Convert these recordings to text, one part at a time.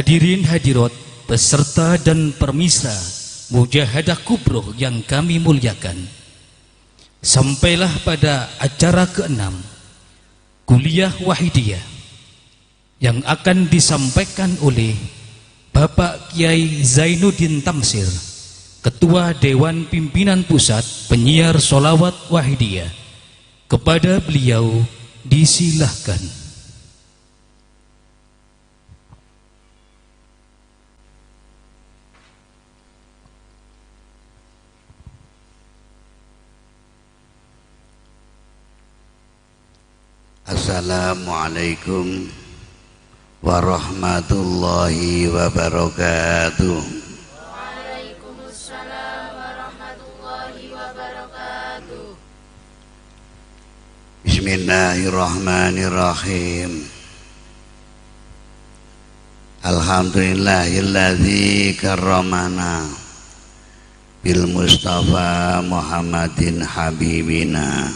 Hadirin hadirat, peserta dan permisa Mujahadah Kubroh yang kami muliakan, sampailah pada acara ke-6 Kuliah Wahidiyah yang akan disampaikan oleh Bapak Kiai Zainuddin Tamsir, Ketua Dewan Pimpinan Pusat Penyiar Sholawat Wahidiyah. Kepada beliau disilahkan. Assalamualaikum warahmatullahi wabarakatuh. Waalaikumsalam warahmatullahi wabarakatuh. Bismillahirrahmanirrahim. Alhamdulillahilladzi karramana bil Mustafa Muhammadin habibina.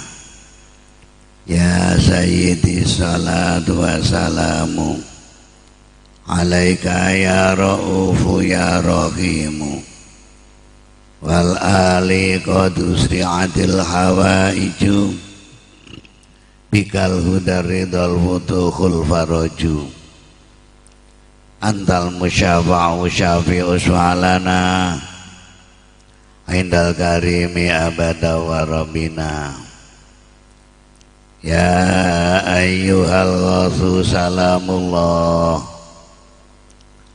Ya Sayyidi salatu wassalamu alaika ya ra'ufu ya rahimu wal ali qad usri'atil hawaiju bikal hudar ridal futuhul faraju antal musyafa'u syafi'u su'alana indal karimi abada wa rabbina. Ya ayyuhal ghasu salamullah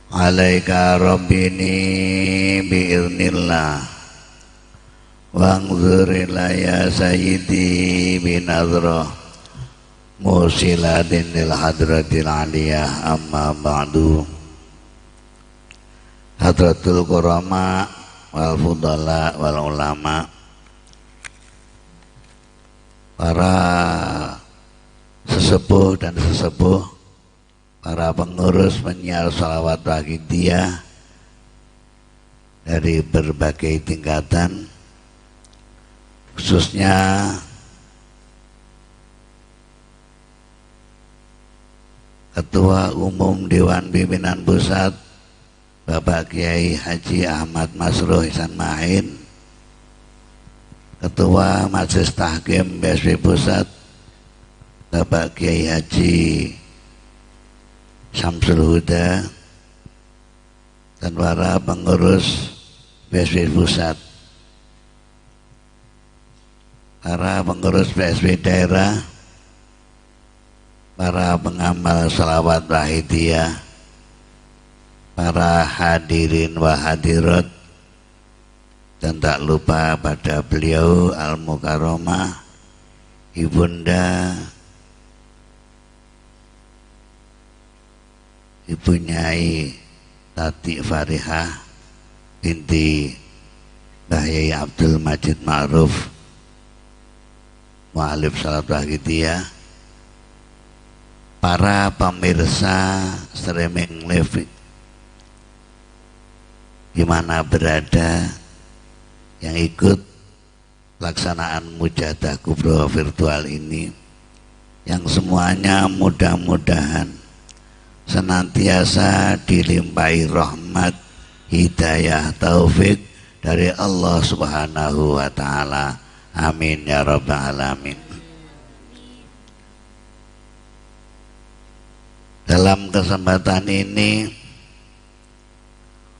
alaika rabbini biiznillah wangzur ya sayyidi binazrah musilatin lil hadratil aliyah amma ba'du. Hadratul Qurama wal fudala wal ulama, para sesepuh dan sesepuh, para pengurus penyiar sholawat wahidiyah dari berbagai tingkatan, khususnya Ketua Umum Dewan Pimpinan Pusat Bapak Kiai Haji Ahmad Masruh Ihsan Mahin, Ketua Majelis Tahkim BSP Pusat Bapak Kiai Haji Syamsul Huda, dan para pengurus BSP Pusat, para pengurus BSP daerah, para pengamal sholawat wahidiyah, para hadirin wa hadirat, dan tak lupa pada beliau Al-Mukarramah Ibunda Ibu Nyai Tati Farihah binti Mbah Yai Abdul Majid Ma'ruf, mu'alif salat wahidiyah, para pemirsa streaming live di mana berada yang ikut pelaksanaan Mujahadah Kubroh virtual ini, yang semuanya mudah-mudahan senantiasa dilimpahi rahmat, hidayah, taufik dari Allah Subhanahu wa ta'ala. Amin ya rabbal alamin. Dalam kesempatan ini,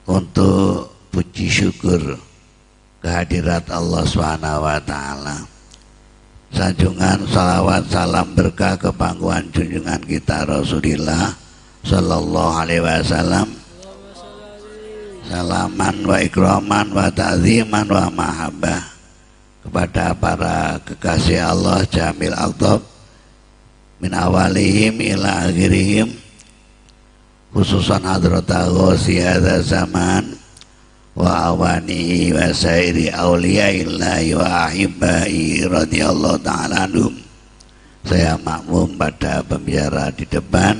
untuk puji syukur kehadirat Allah Subhanahu wa ta'ala, sanjungan salawat salam berkah kepangkuan junjungan kita Rasulullah sallallahu alaihi wasallam, salaman wa ikraman wa ta'ziman wa mahabbah kepada para kekasih Allah Jamil Aqtab min awalihim ila akhirihim, khususan hadrata ghosi hadha zaman wa awani wa sairi awliyaillahi wa ahibbai radhiyallahu ta'ala anhum. Saya makmum pada pembicara di depan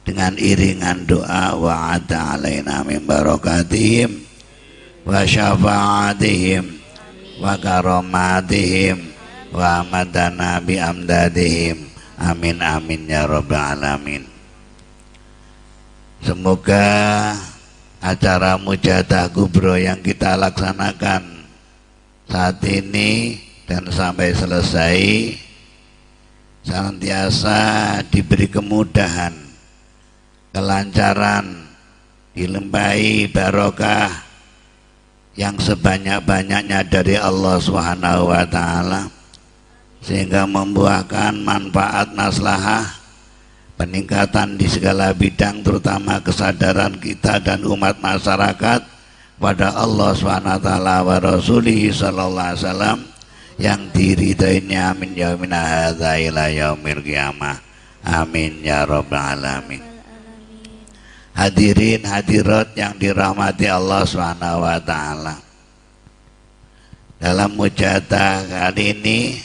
dengan iringan doa wa ata alaina min barakatihim wa syafa'atihim wa karamatihim wa amadana bi amdadihim. Amin amin ya rabbal alamin. Semoga acara mujahadah kubro yang kita laksanakan saat ini dan sampai selesai senantiasa diberi kemudahan, kelancaran, dilimpahi barokah yang sebanyak-banyaknya dari Allah Subhanahu wa taala, sehingga membuahkan manfaat maslahah, peningkatan di segala bidang, terutama kesadaran kita dan umat masyarakat pada Allah Subhanahu wa taala wa Rasulih sallallahu alaihi wasallam yang diridainya min yaumina hadza ila yaumil qiyamah. Amin ya rabbal alamin. Hadirin hadirat yang dirahmati Allah Subhanahu wa taala. Dalam mujahadah kali ini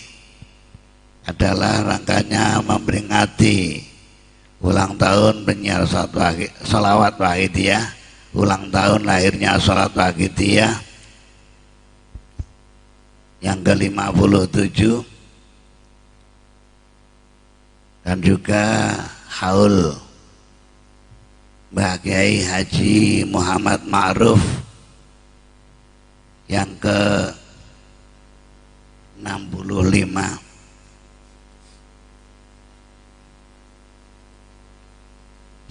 adalah rangkanya memperingati ulang tahun penyiar Sholawat Wahidiyah, ulang tahun lahirnya Sholawat Wahidiyah yang ke-57, dan juga haul Mbah Kiai Haji Muhammad Ma'ruf yang ke-65,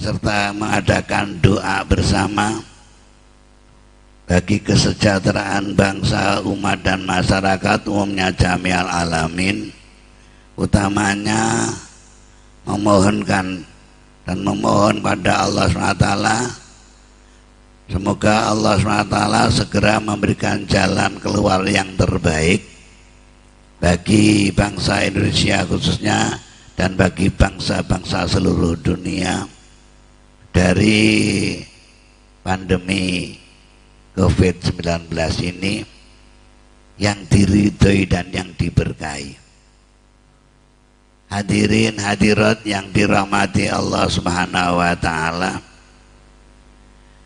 serta mengadakan doa bersama bagi kesejahteraan bangsa, umat dan masyarakat umumnya jami'al alamin, utamanya memohonkan dan memohon pada Allah SWT semoga Allah SWT segera memberikan jalan keluar yang terbaik bagi bangsa Indonesia khususnya dan bagi bangsa-bangsa seluruh dunia dari pandemi COVID-19 ini yang diridhoi dan yang diberkahi. Hadirin hadirat yang dirahmati Allah Subhanahu wa taala,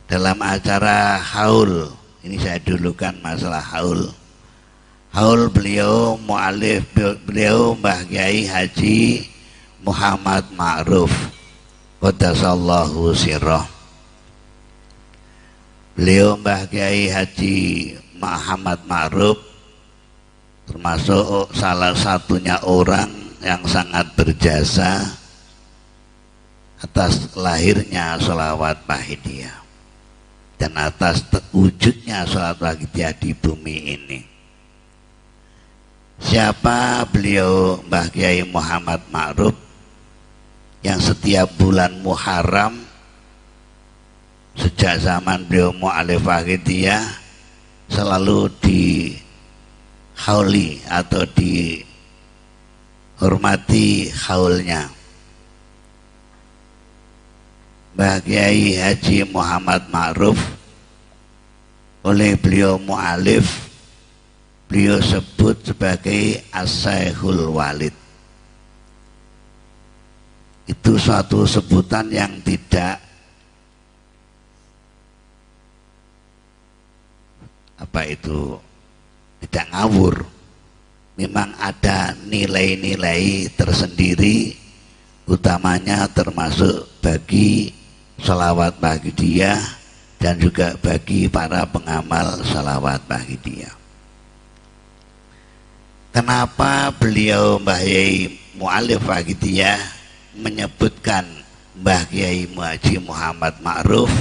dalam acara haul ini saya dulukan masalah haul. Haul beliau mu'alif, beliau Mbah Kiai Haji Muhammad Ma'ruf qaddasallahu sirrah. Beliau Mbah Kiai Haji Muhammad Ma'ruf termasuk salah satunya orang yang sangat berjasa atas lahirnya Sholawat Wahidiyah dan atas wujudnya Sholawat Wahidiyah di bumi ini. Siapa beliau Mbah Kiai Muhammad Ma'ruf yang setiap bulan Muharram sejak zaman beliau mu'alif Wahidiyah selalu dihauli atau dihormati haulnya. Mbah Kiai Haji Muhammad Ma'ruf oleh beliau mu'alif, beliau sebut sebagai As-Syekhul Walid. Itu suatu sebutan yang tidak tidak ngawur. Memang ada nilai-nilai tersendiri, utamanya termasuk bagi Sholawat Wahidiyah dan juga bagi para pengamal Sholawat Wahidiyah. Kenapa beliau Mbah Kiai Mu'alif Wahidiyah menyebutkan Mbah Kiai Haji Muhammad Ma'ruf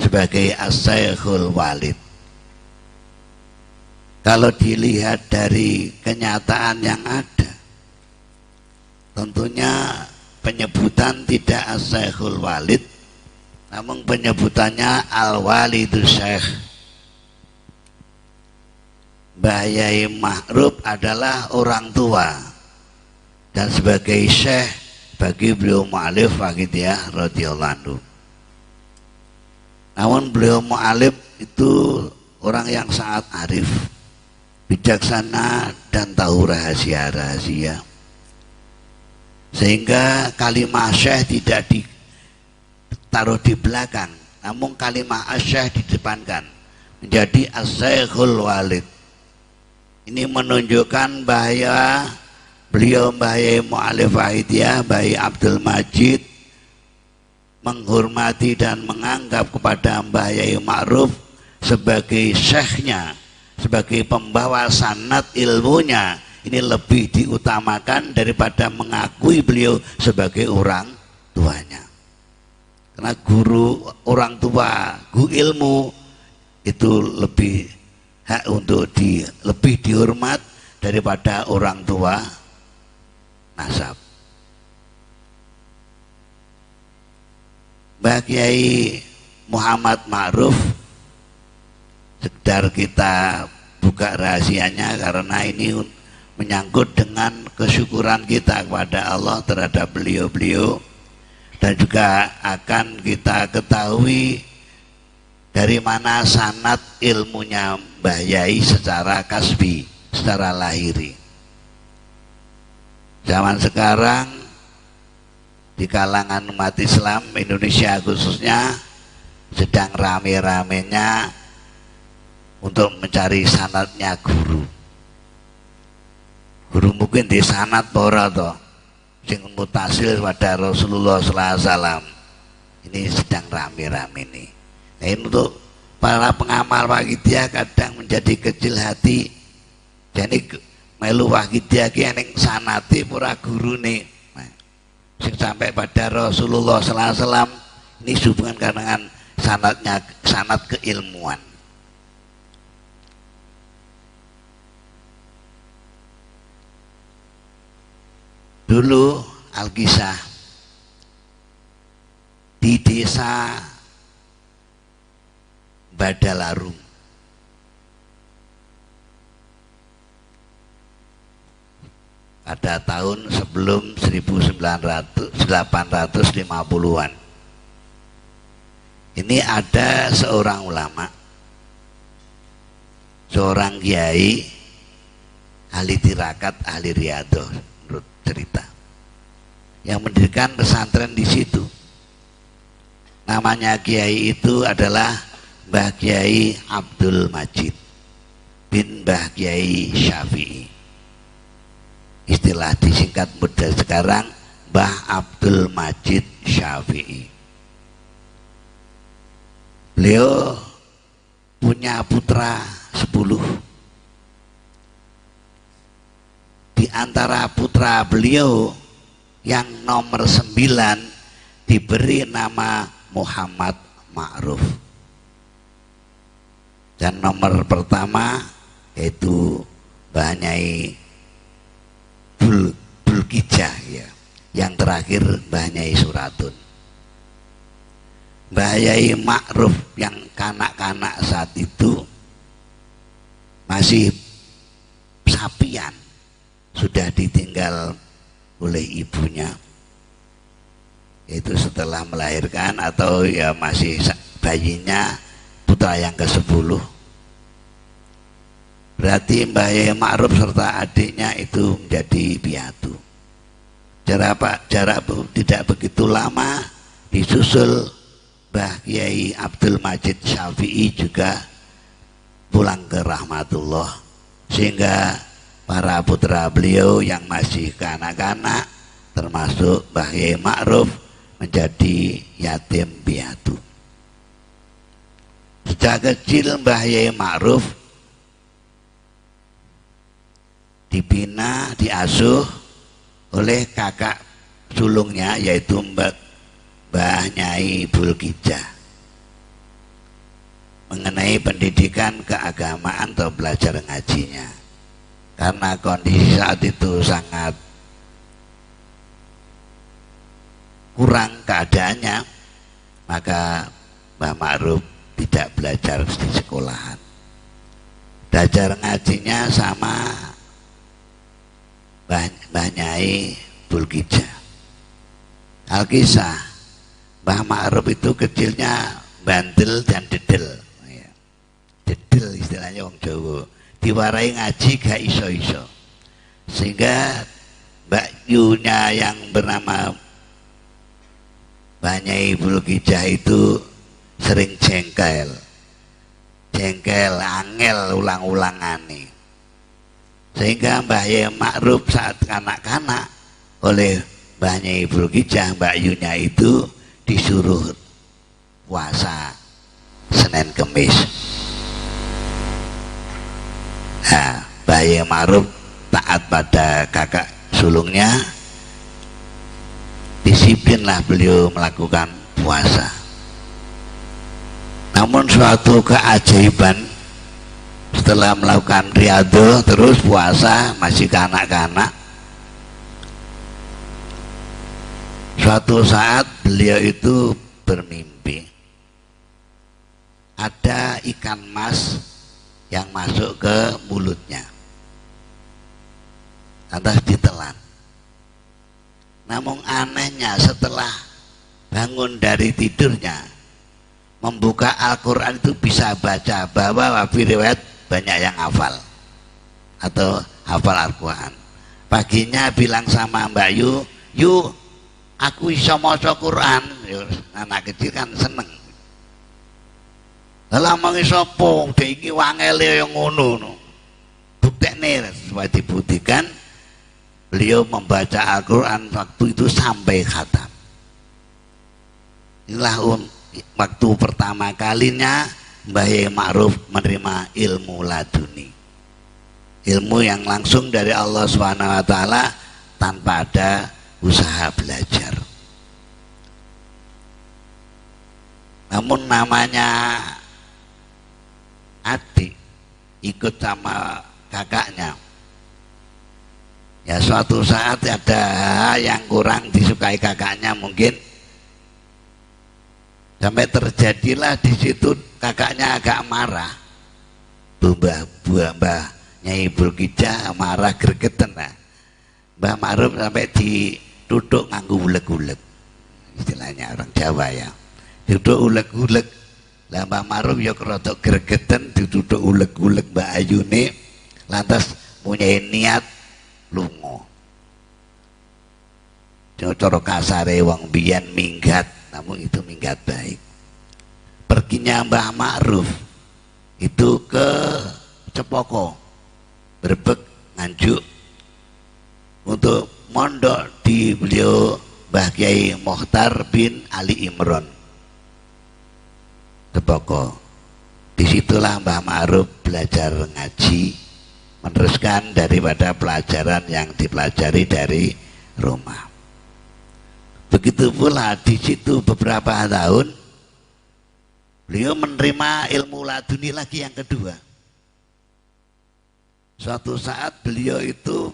sebagai As-Syekhul Walid? Kalau dilihat dari kenyataan yang ada, tentunya penyebutan tidak As-Syekhul Walid, namun penyebutannya Al-Walidus Syekh. Mbah Kiai Ma'ruf adalah orang tua dan sebagai syekh bagi beliau mu'alif Wahidiyah radhiyallahu anhu. Namun beliau mu'alif itu orang yang sangat arif, bijaksana dan tahu rahasia-rahasia, sehingga kalimah syekh tidak ditaruh di belakang, namun kalimah syekh didepankan menjadi As-Syekhul Walid. Ini menunjukkan bahwa beliau Mbah Kiai Mu'alif Wahidiyah, Mbah Abdul Majid menghormati dan menganggap kepada Mbah Yai Ma'ruf sebagai syekhnya, sebagai pembawa sanad ilmunya, ini lebih diutamakan daripada mengakui beliau sebagai orang tuanya. Karena guru, orang tua, guru ilmu itu lebih hak untuk lebih dihormat daripada orang tua nasab. Mbah Kiai Muhammad Ma'ruf, sekedar kita buka rahasianya karena ini menyangkut dengan kesyukuran kita kepada Allah terhadap beliau-beliau, dan juga akan kita ketahui dari mana sanad ilmunya Mbah Yai secara kasbi, secara lahiri. Zaman sekarang di kalangan umat Islam Indonesia khususnya sedang rame-ramenya untuk mencari sanadnya guru. Guru mungkin di sanad ora to sing mutasil pada Rasulullah SAW. Ini sedang rame-rame nih. Nah, ini untuk para pengamal Wahidiyah kadang menjadi kecil hati. Jadi melu Wahidiyah ki ning sanate ora gurune. Nah, sing sampai pada Rasulullah SAW ini hubungan dengan sanadnya, sanad keilmuan. Dulu Al-Kisah di desa Badalarum, pada tahun sebelum 1850-an. Ini ada seorang ulama, seorang kiai, ahli tirakat, ahli riyadhah, menurut cerita, yang mendirikan pesantren di situ. Namanya kiai itu adalah Mbah Kiai Abdul Majid bin Mbah Kiai Syafi'i. Istilah disingkat mudah sekarang Mbah Abdul Majid Syafi'i. Beliau punya putra 10. Di antara putra beliau yang nomor 9 diberi nama Muhammad Ma'ruf. Dan nomor pertama yaitu Mbah Nyai Bulkijah, ya. Yang terakhir Mbah Nyai Suratun. Mbah Yai Ma'ruf yang kanak-kanak saat itu masih sapian, sudah ditinggal oleh ibunya, yaitu setelah melahirkan atau ya masih bayinya, putra yang ke-10. Berarti Mbah Yai Ma'ruf serta adiknya itu menjadi piatu. Jarak tidak begitu lama disusul Mbah Kiai Abdul Majid Syafi'i juga pulang ke rahmatullah, sehingga para putra beliau yang masih kanak-kanak termasuk Mbah Yai Ma'ruf menjadi yatim piatu. Sejak kecil Mbah Yai Ma'ruf dibina, diasuh oleh kakak sulungnya yaitu Mbah Nyai Bulkijah mengenai pendidikan keagamaan atau belajar ngajinya. Karena kondisi saat itu sangat kurang keadaannya, maka Mbah Ma'ruf tidak belajar di sekolahan. Belajar ngajinya sama Mbah Nyai Bulkijah. Al-Kisah, Mbah Ma'ruf itu kecilnya bandel dan dedel. Dedel istilahnya wong Jawa. Diwarai ngaji gak iso-iso. Sehingga Mbak Yunya yang bernama Mbah Nyai Bulkijah itu sering jengkel, angel ulang-ulangane. Sehingga Mbah Yai Ma'ruf saat kanak-kanak oleh Mbah Nyai Bulkijah, Mbak Yunya itu disuruh puasa Senin Kemis. Nah, Mbah Yai Ma'ruf taat pada kakak sulungnya, disiplinlah beliau melakukan puasa. Namun suatu keajaiban, setelah melakukan riyadhah terus puasa masih kanak-kanak, suatu saat beliau itu bermimpi ada ikan mas yang masuk ke mulutnya, lantas ditelan. Namun anehnya setelah bangun dari tidurnya membuka Al-Quran itu bisa baca, bahwa wafi riwayat banyak yang hafal atau hafal Al-Quran. Paginya bilang sama Mbak Yu, aku iso maca Quran. Anak kecil kan seneng. Lah mangi sapa dek iki wangele yang ngono. Buktekne supaya dibuktikan beliau membaca Al-Quran waktu itu sampai khatam. Inilah waktu pertama kalinya Mbah Yai Ma'ruf menerima ilmu laduni, ilmu yang langsung dari Allah SWT tanpa ada usaha belajar. Namun namanya adik ikut sama kakaknya, ya suatu saat ada yang kurang disukai kakaknya mungkin, sampai terjadilah di situ kakaknya agak marah. Mbah Nyai Burkija marah gregeten. Mbah Ma'ruf sampai dituthuk nganggo uleg-uleg, istilahnya orang Jawa ya, dituthuk uleg-uleg. Lah Mbah Ma'ruf ya kerotok gregeten dituthuk uleg-uleg Mbak Ayune, lantas punya niat lunga. Cara kasare wong biyen minggat, namun itu minggat baik. Perginya Mbah Ma'ruf itu ke Cepoko, Brebek, Nganjuk untuk mondok di beliau Mbah Kiai Mokhtar bin Ali Imron Cepoko. Disitulah Mbah Ma'ruf belajar ngaji, meneruskan daripada pelajaran yang dipelajari dari rumah. Begitu pula di situ beberapa tahun beliau menerima ilmu laduni lagi yang kedua. Suatu saat beliau itu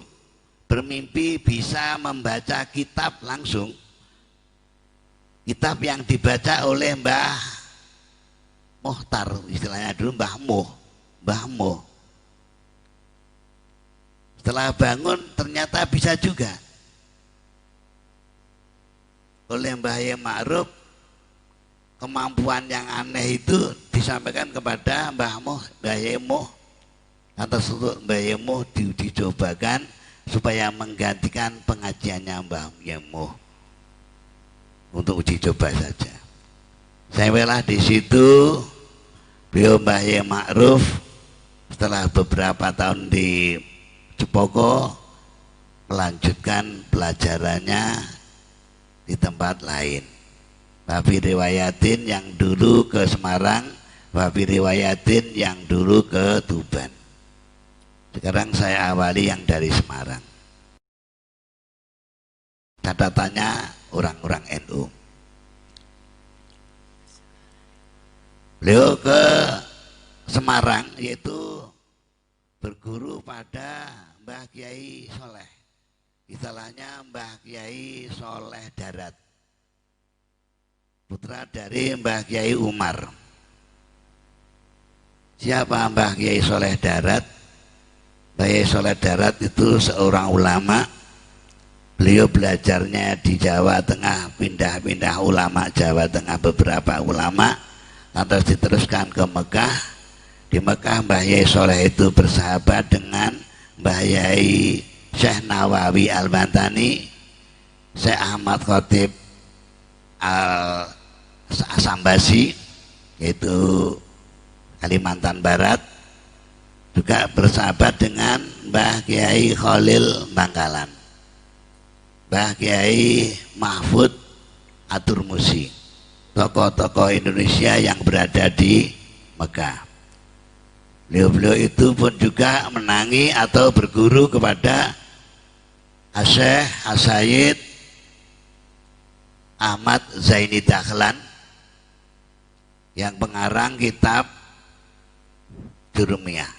bermimpi bisa membaca kitab langsung, kitab yang dibaca oleh Mbah Mokhtar, istilahnya dulu Mbah Moh. Setelah bangun ternyata bisa juga. Oleh Mbah Yai Ma'ruf, kemampuan yang aneh itu disampaikan kepada Mbah Yai Moh. Atas untuk Mbah Yai Moh dicobakan supaya menggantikan pengajiannya Mbah Yai Moh untuk uji coba saja. Sampailah di situ beliau Mbah Yai Ma'ruf setelah beberapa tahun di Cepoko melanjutkan pelajarannya di tempat lain. Tapi riwayatin yang dulu ke Semarang, tapi riwayatin yang dulu ke Tuban. Sekarang saya awali yang dari Semarang. Catatannya orang-orang NU. Beliau ke Semarang yaitu berguru pada Mbah Kiai Soleh, istilahnya Mbah Kiai Soleh Darat, putra dari Mbah Kiai Umar. Siapa Mbah Kiai Soleh Darat? Mbah Kiai Soleh Darat itu seorang ulama. Beliau belajarnya di Jawa Tengah, pindah-pindah ulama Jawa Tengah, beberapa ulama, lantas diteruskan ke Mekah. Di Mekah Mbah Yai Soleh itu bersahabat dengan Mbah Yai Syekh Nawawi Al-Bantani, Syekh Ahmad Khotib Al-Sambasi, yaitu Kalimantan Barat, juga bersahabat dengan Mbah Kiai Khalil Bangkalan, Mbah Kiai Mahfud Atur Musi. tokoh-tokoh Indonesia yang berada di Mekah. Beliau-beliau itu pun juga menangi atau berguru kepada Syekh As-Sayyid Ahmad Zaini Dahlan yang pengarang kitab Jurumiyah,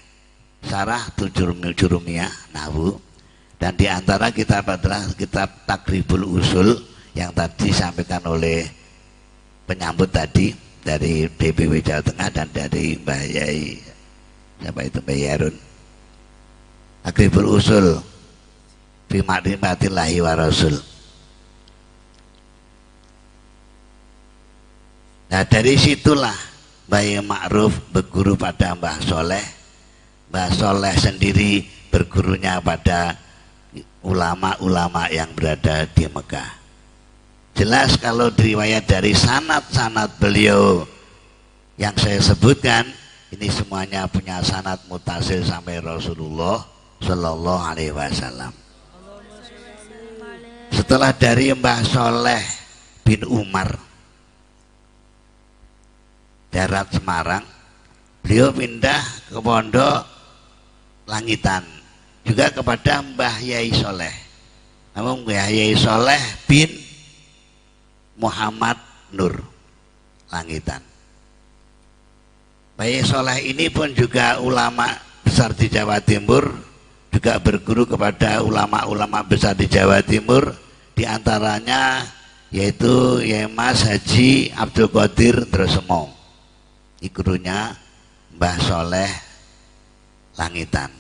Syarah Jurumiyah Nahwu, dan diantara kitab adalah kitab Takribul Usul yang tadi disampaikan oleh penyambut tadi dari DPW Jawa Tengah dan dari Mbah Yai, siapa itu, Mbah Yarun. Takribul Usul fi ma'rifatillahi wa rasul. Nah dari situlah Mbah Ma'ruf berguru pada Mbah Soleh. Mbah Soleh sendiri bergurunya pada ulama-ulama yang berada di Mekah. Jelas kalau diriwayat dari sanad-sanad beliau yang saya sebutkan, ini semuanya punya sanad mutasil sampai Rasulullah Shallallahu Alaihi Wasallam. Setelah dari Mbah Soleh bin Umar darat Semarang, beliau pindah ke Pondok Langitan juga kepada Mbah Yai Soleh. Namun Mbah Yai Soleh bin Muhammad Nur Langitan. Mbah Yai Soleh ini pun juga ulama besar di Jawa Timur, juga berguru kepada ulama-ulama besar di Jawa Timur, diantaranya yaitu Yai Mas Haji Abdul Qadir Dresemo, gurunya Mbah Soleh Langitan.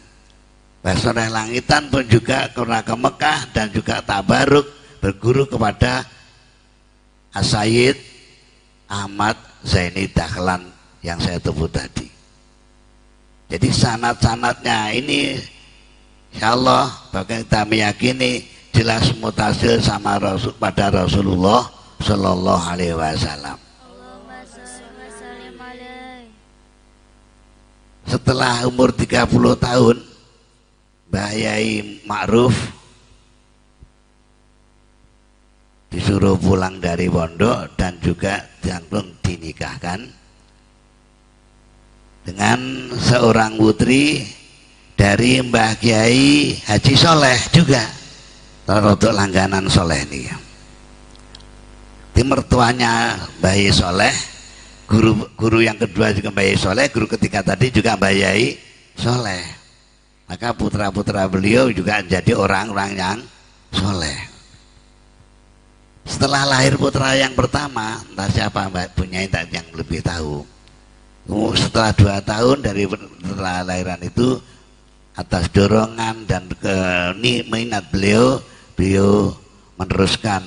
Mbah Soleh Langitan pun juga pernah ke Mekah dan juga tabaruk berguru kepada As-Sayyid Ahmad Zaini Dahlan yang saya sebut tadi. Jadi sanad-sanadnya ini insya Allah bahkan kita meyakini jelas mutasil sama Rasul pada Rasulullah Shallallahu Alaihi Wasallam. Setelah umur 30 tahun Mbah Yai Ma'ruf disuruh pulang dari pondok dan juga langsung dinikahkan dengan seorang putri dari Mbah Kiai Haji Soleh juga, untuk langganan Soleh nih. Di mertuanya Mbah Yai Soleh, guru yang kedua juga Mbah Yai Soleh, guru ketiga tadi juga Mbah Yai Soleh. Maka putra-putra beliau juga jadi orang-orang yang soleh. Setelah lahir putra yang pertama, entah siapa Mbak punya yang lebih tahu. Setelah 2 tahun dari setelah lahiran itu, atas dorongan dan minat beliau meneruskan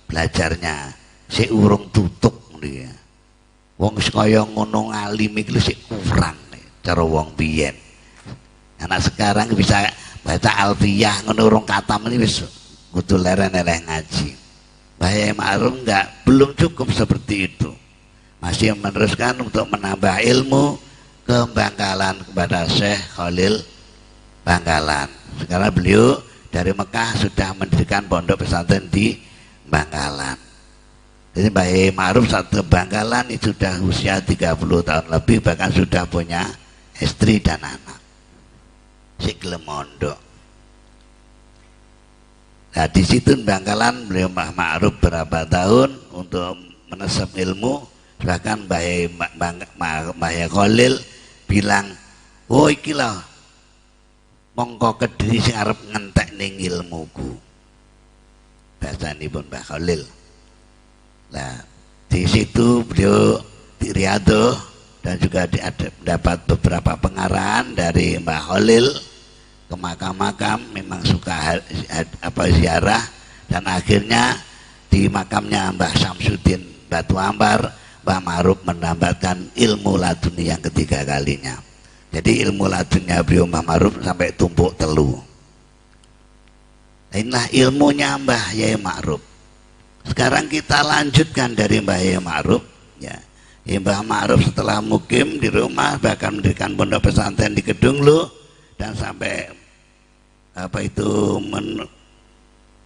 belajarnya. Si urung tutuk dia. Wong kaya ngono ngalim iki sik kurang cara wong biyen. Anak sekarang bisa baca alfiyah ngono urung katam ini wis kudu leren-leren ngaji. Mbah Yai Ma'ruf belum cukup seperti itu. Masih meneruskan untuk menambah ilmu ke Bangkalan kepada Syekh Khalil Bangkalan. Sekarang beliau dari Mekah sudah mendirikan pondok pesantren di Bangkalan. Jadi Mbah Yai Ma'ruf saat ke Bangkalan itu sudah usia 30 tahun lebih, bahkan sudah punya istri dan anak. Si gelem mondok. Nah di situ Bangkalan beliau Mbah Ma'ruf berapa tahun untuk menesap ilmu. Bahkan Mbah Yai Khalil bilang, oh iki lah mongko Kediri sing arep ngentek ning ilmuku. Bahasanipun Mbah Khalil. Nah di situ beliau di Riyadhah dan juga dapat beberapa pengarahan dari Mbah Khalil ke makam-makam, memang suka ziarah, dan akhirnya di makamnya Mbah Syamsuddin Batu Ambar, Mbah Ma'ruf menambahkan ilmu laduni yang ketiga kalinya. Jadi ilmu ladunnya beliau Mbah Ma'ruf sampai tumpuk telu. Inilah ilmunya Mbah Yai Ma'ruf. Sekarang kita lanjutkan dari Mbah Yai Ma'ruf, ya. Mbah Ma'ruf setelah mukim di rumah, bahkan mendirikan pondok pesantren di Kedunglu, dan sampai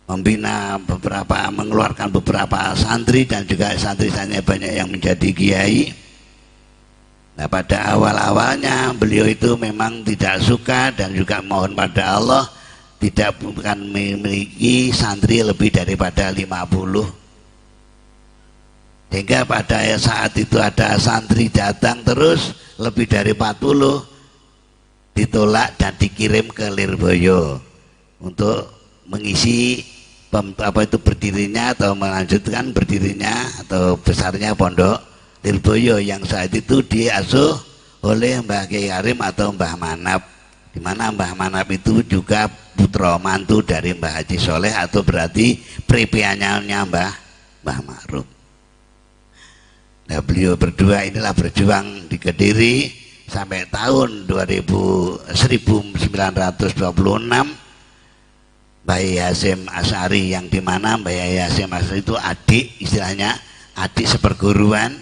membina beberapa, mengeluarkan beberapa santri dan juga santri-santrinya banyak yang menjadi kiai. Nah, pada awal-awalnya beliau itu memang tidak suka dan juga mohon pada Allah tidak bukan memiliki santri lebih daripada 50. Sehingga pada saat itu ada santri datang terus lebih dari 40 ditolak dan dikirim ke Lirboyo untuk mengisi berdirinya atau melanjutkan berdirinya atau besarnya pondok Lirboyo yang saat itu diasuh oleh Mbah Kiai Karim atau Mbah Manap, di mana Mbah Manap itu juga putra mantu dari Mbah Haji Soleh atau berarti pripiannya Mbah Ma'ruf. Nah, beliau berdua inilah berjuang di Kediri sampai tahun 1926. Bayi Hasyim Asy'ari yang dimana Bayi Hasyim Asy'ari itu adik, istilahnya adik seperguruan,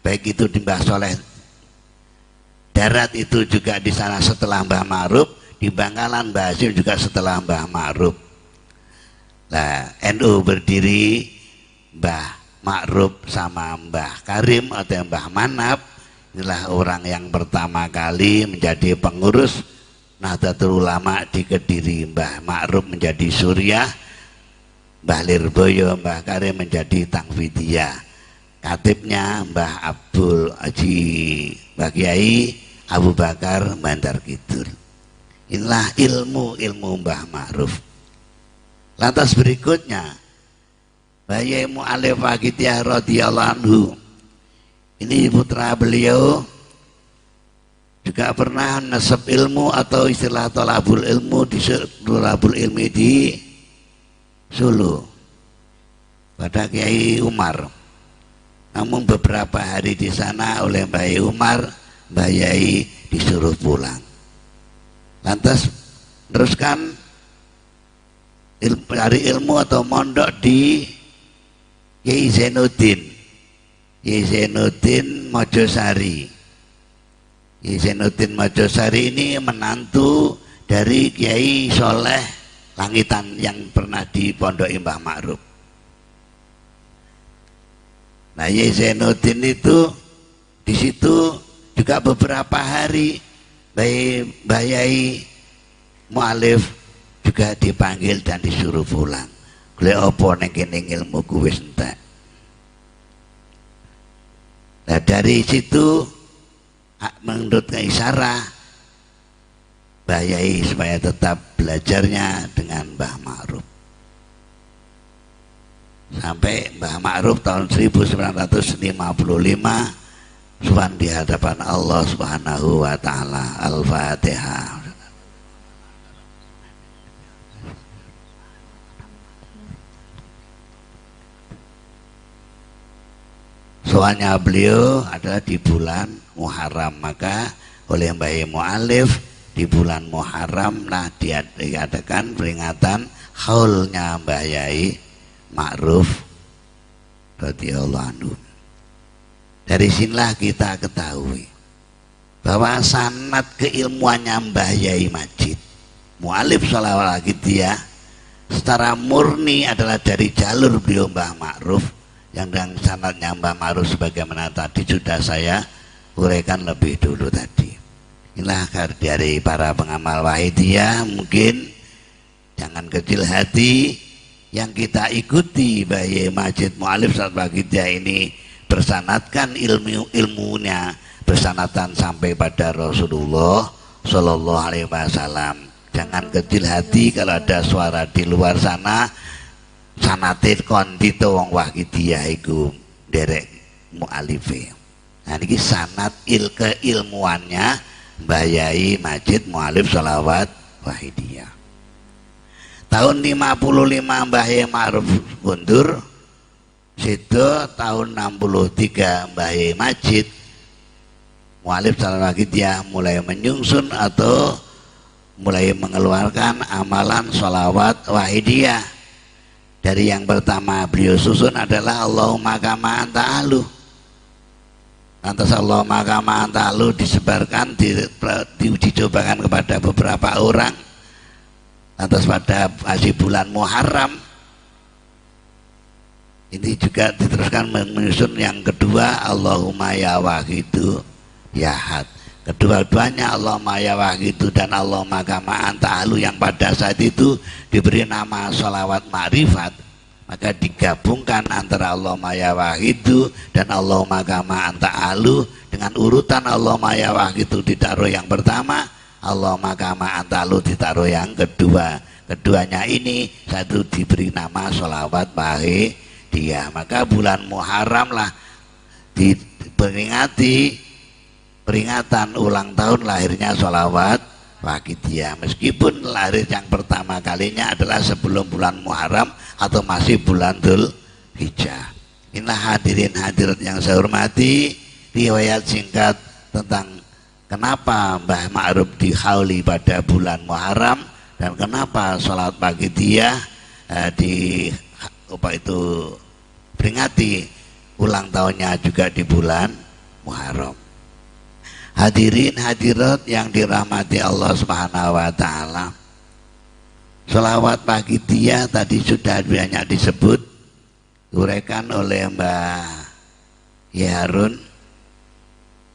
baik itu di Mbah Soleh Darat itu juga di sana setelah Mbah Ma'ruf, di Bangkalan Mbah Hasyim juga setelah Mbah Ma'ruf. Nah, NU berdiri Mbah Ma'ruf sama Mbah Karim atau Mbah Manap, inilah orang yang pertama kali menjadi pengurus Nahdlatul Ulama di Kediri. Mbah Ma'ruf menjadi Suriah, Mbah Lirboyo, Mbah Karim menjadi Tangfidiyah. Katibnya Mbah Abdul Haji Mbah Kiai Abu Bakar Bandar Kidul. Inilah ilmu Mbah Ma'ruf. Lantas berikutnya Mbah Yai Mu'alif Waqidiyah radhiyallahu anhu. Ini putra beliau juga pernah nasab ilmu atau istilah tolabul ilmu di Solo pada Kiai Umar. Namun beberapa hari di sana oleh Mbah Yai Umar, Mbah Yai disuruh pulang. Lantas teruskan cari ilmu atau mondok di Kiai Zainuddin Mojosari. Kiai Zainuddin Mojosari ini menantu dari Kiai Soleh Langitan yang pernah di pondok Mbah Ma'ruf. Nah, Kiai Zainuddin itu di situ juga beberapa hari Mbah Yai Mu'alif juga dipanggil dan disuruh pulang. Golek apa ning kene ilmuku wis entek. Nah, dari situ menurut Isyarat Mbah Yai supaya tetap belajarnya dengan Mbah Ma'ruf sampai Mbah Ma'ruf tahun 1955 suan di hadapan Allah Subhanahu wa Ta'ala. Al-Fatihah. Soalnya beliau adalah di bulan Muharram, maka oleh Mbah Yai Mu'alif di bulan Muharram nah diadakan peringatan haulnya Mbah Yai Ma'ruf radhiyallahu anhu. Dari sinilah kita ketahui bahwa sanad keilmuannya Mbah Yai Majid Mu'alif Shalawat Waqidiyah secara murni adalah dari jalur beliau Mbah Ma'ruf, yang dengan sanadnya Mbah Ma'ruf sebagaimana tadi sudah saya uraikan lebih dulu tadi. Inilah dari para pengamal Wahidiyah, mungkin jangan kecil hati yang kita ikuti Mbah Yai Majid Mu'alif Shalawat Waqidiyah ini bersanadkan ilmunya bersanatan sampai pada Rasulullah Shallallahu Alaihi Wasallam. Jangan kecil hati kalau ada suara di luar sana sanatir kondito wong Waqidiyah iku derek mu'alife. Nah ini sanad keilmuannya Mbah Yai Majid Mu'alif Shalawat Waqidiyah. Tahun 55 Mbah Yai Ma'ruf mundur, situ tahun 63 Mbah Yai Majid Mu'alif Shalawat Waqidiyah mulai menyusun atau mulai mengeluarkan amalan sholawat wahidiyah. Dari yang pertama beliau susun adalah Allahumma kama anta alu. Lantas Allahumma kama anta alu disebarkan, dicobakan kepada beberapa orang. Lantas pada masih bulan Muharram Ini juga diteruskan menyusun yang kedua, Allahumma ya wahidu ya ahad. Kedua-duanya Allahumma ya wahidu dan Allahumma kama anta ahlu yang pada saat itu diberi nama sholawat ma'rifat, maka digabungkan antara Allahumma ya wahidu dan Allahumma kama anta ahlu dengan urutan Allahumma ya wahidu ditaruh yang pertama, Allahumma kama anta ahlu ditaruh yang kedua. Keduanya ini satu diberi nama sholawat wahidiyah. Maka bulan Muharram lah diperingati peringatan ulang tahun lahirnya sholawat wahidiyah, meskipun lahir yang pertama kalinya adalah sebelum bulan Muharram atau masih bulan Dzulhijjah. Inilah hadirin hadirat yang saya hormati, riwayat singkat tentang kenapa Mbah Ma'ruf dihauli pada bulan Muharram dan kenapa sholat wahidiyah peringati ulang tahunnya juga di bulan Muharram. Hadirin hadirat yang dirahmati Allah Subhanahu wa taala. Sholawat wahidiyah tadi sudah banyak disebut, uraikan oleh Mbah Harun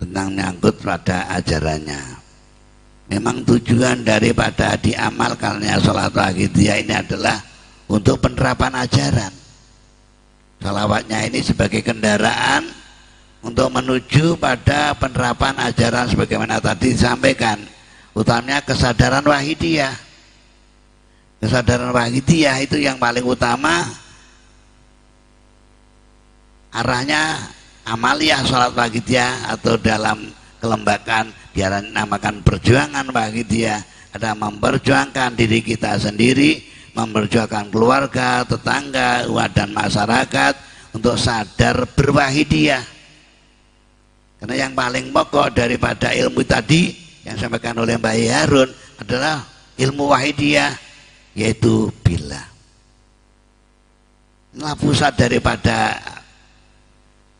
tentang nyangkut pada ajarannya. Memang tujuan daripada diamalkannya sholat wahidiyah ini adalah untuk penerapan ajaran. Sholawatnya ini sebagai kendaraan untuk menuju pada penerapan ajaran sebagaimana tadi disampaikan, utamanya kesadaran wahidiyah. Kesadaran wahidiyah itu yang paling utama, arahnya amaliyah sholat wahidiyah atau dalam kelembagaan dinamakan perjuangan wahidiyah, ada memperjuangkan diri kita sendiri, memperjuangkan keluarga, tetangga, dan masyarakat untuk sadar berwahidiyah. Karena yang paling pokok daripada ilmu tadi yang disampaikan oleh Mbah Harun adalah ilmu wahidiyah, yaitu billah. Inilah pusat daripada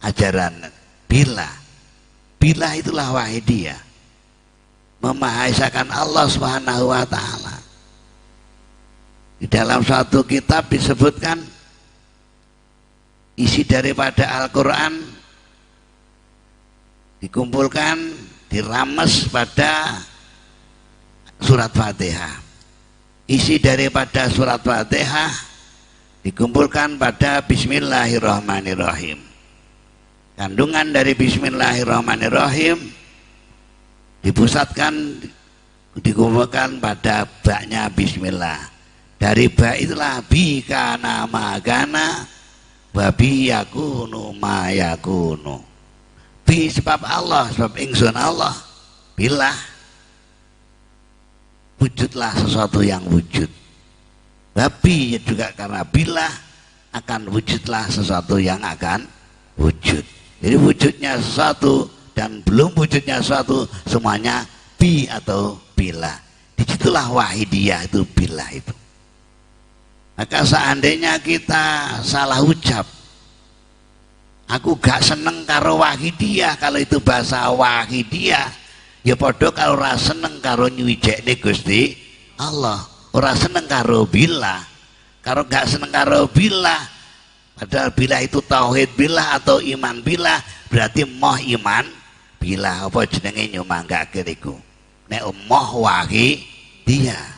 ajaran billah. Billah itulah wahidiyah, memahasakan Allah Subhanahu wa taala. Di dalam suatu kitab disebutkan isi daripada Al-Qur'an dikumpulkan, dirames pada surat Fatihah. Isi daripada surat Fatihah dikumpulkan pada Bismillahirrahmanirrahim. Kandungan dari Bismillahirrahmanirrahim dipusatkan, dikumpulkan pada baknya Bismillah. Dari bak itulah bika nama gana babi yakunu ma yakunu. Bi sebab Allah, sebab ingsun Allah, billah wujudlah sesuatu yang wujud. Babi juga karena billah akan wujudlah sesuatu yang akan wujud. Jadi wujudnya sesuatu dan belum wujudnya sesuatu semuanya bi atau billah. Disitulah wahidiyah itu, billah itu. Maka seandainya kita salah ucap, aku gak seneng karo wahidiyah, kalau itu bahasa wahidiyah, ya podo kalau ora seneng karo nyuwijekne Gusti Allah, ora seneng karo billah. Kalau gak seneng karo billah, padahal billah itu tauhid billah atau iman billah, berarti moh iman billah. Apa jenenge nyumanggake niku? Nek moh wahidiyah.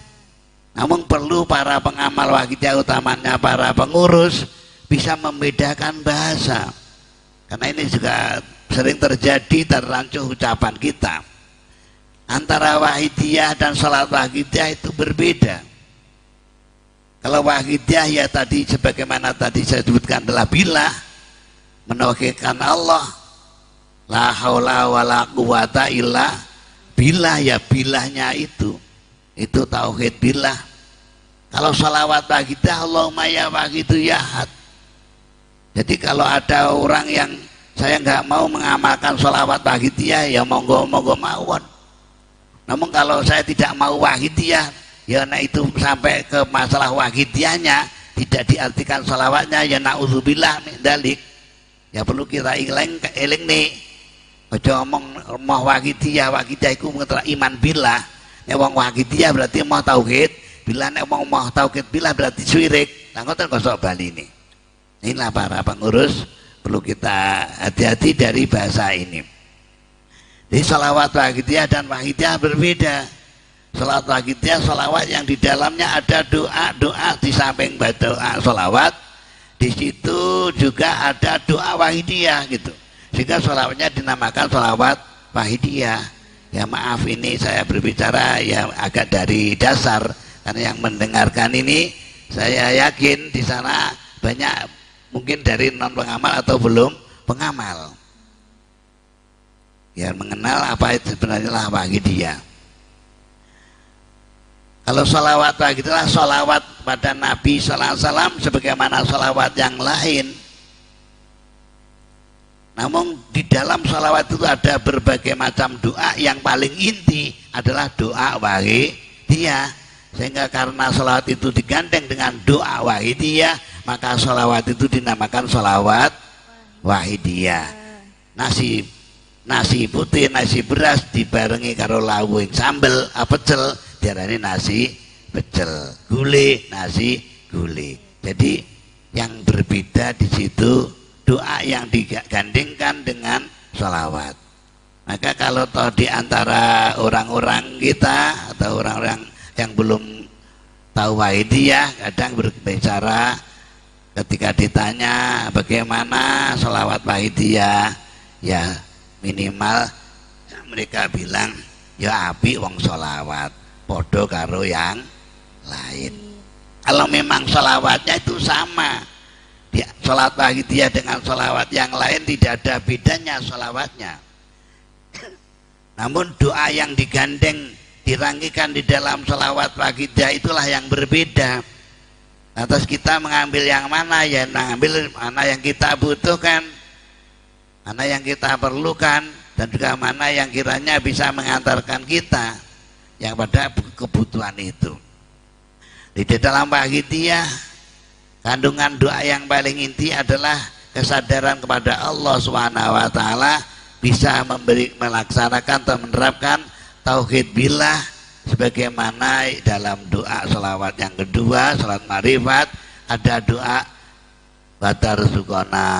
Namun perlu para pengamal wahidiyah, utamanya para pengurus, bisa membedakan bahasa. Karena ini juga sering terjadi terlanjur ucapan kita. Antara wahidiyah dan salat wahidiyah itu berbeda. Kalau wahidiyah ya tadi sebagaimana tadi saya sebutkan adalah billah, menauhidkan Allah, la haula wala quwata illa billah, ya billahnya itu tauhid billah. Kalau salawat wahidiyah Allahumma ya wahidu ya ahad. Jadi kalau ada orang yang saya nggak mau mengamalkan salawat wahidiyah, ya monggo mawon. Namun kalau saya tidak mau wahidiyah, ya nah itu sampai ke masalah wahidiyahnya tidak diartikan salawatnya, ya na'udzubillah min dalik. Ya perlu kita eling nih. Aja ngomong mau wahidiyah iku iman billah. Nek wong wahidiyah berarti mau tauhid, bila nek wong mau tauhid billah berarti syirik. Lah ngoten kok sok bali ini. Inilah para pengurus perlu kita hati-hati dari bahasa ini. Jadi sholawat wahidiyah dan wahidiyah berbeda. Sholawat wahidiyah sholawat yang di dalamnya ada doa di samping doa sholawat, di situ juga ada doa wahidiyah gitu. Sehingga sholawatnya dinamakan sholawat wahidiyah. Ya maaf ini saya berbicara ya agak dari dasar, karena yang mendengarkan ini saya yakin di sana banyak mungkin dari non pengamal atau belum pengamal ya mengenal apa itu sebenarnya lah wahidiyah. Kalau sholawat wahidiyah sholawat pada Nabi sallallahu alaihi wasallam sebagaimana sholawat yang lain, namun di dalam sholawat itu ada berbagai macam doa, yang paling inti adalah doa wahidiyah. Sehingga karena sholawat itu digandeng dengan doa wahidiyah, maka sholawat itu dinamakan sholawat wahidiyah. Nasi putih, nasi beras dibarengi karo lawuh sambel pecel diarani nasi pecel, gule nasi gule. Jadi yang berbeda di situ doa yang digandengkan dengan sholawat. Maka kalau toh di antara orang-orang kita atau orang-orang yang belum tahu wahidiyah kadang berbicara ketika ditanya bagaimana sholawat wahidiyah, ya minimal mereka bilang ya api wong sholawat podo karo yang lain. Kalau memang sholawatnya itu sama, sholat wahidiyah dengan sholawat yang lain tidak ada bedanya sholawatnya. Namun doa yang digandeng dirangkikan di dalam sholawat wahidiyah itulah yang berbeda. Atas kita mengambil yang mana, ya mengambil mana yang kita butuhkan, mana yang kita perlukan, dan juga mana yang kiranya bisa mengantarkan kita yang pada kebutuhan itu. Di dalam wahidiyah kandungan doa yang paling inti adalah kesadaran kepada Allah Subhanahu wa taala, bisa melaksanakan atau menerapkan tauhid billah sebagaimana dalam doa sholawat yang kedua, sholat marifat, ada doa watarzuqona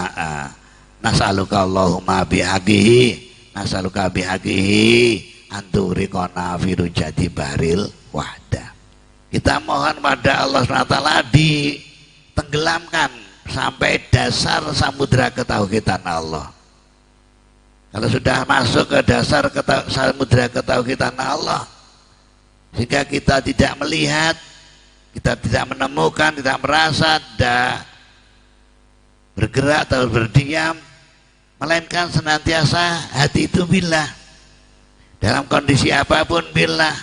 nas'aluka Allahumma bihaqihi nas'aluka bihaqihi anturiqona firujati baril wahda. Kita mohon pada Allah SWT ditenggelamkan sampai dasar samudra ketauhidan Allah. Kalau sudah masuk ke dasar samudra ketauhidan Allah, jika kita tidak melihat, kita tidak menemukan, tidak merasa, tidak bergerak atau berdiam, melainkan senantiasa hati itu billah, dalam kondisi apapun billah.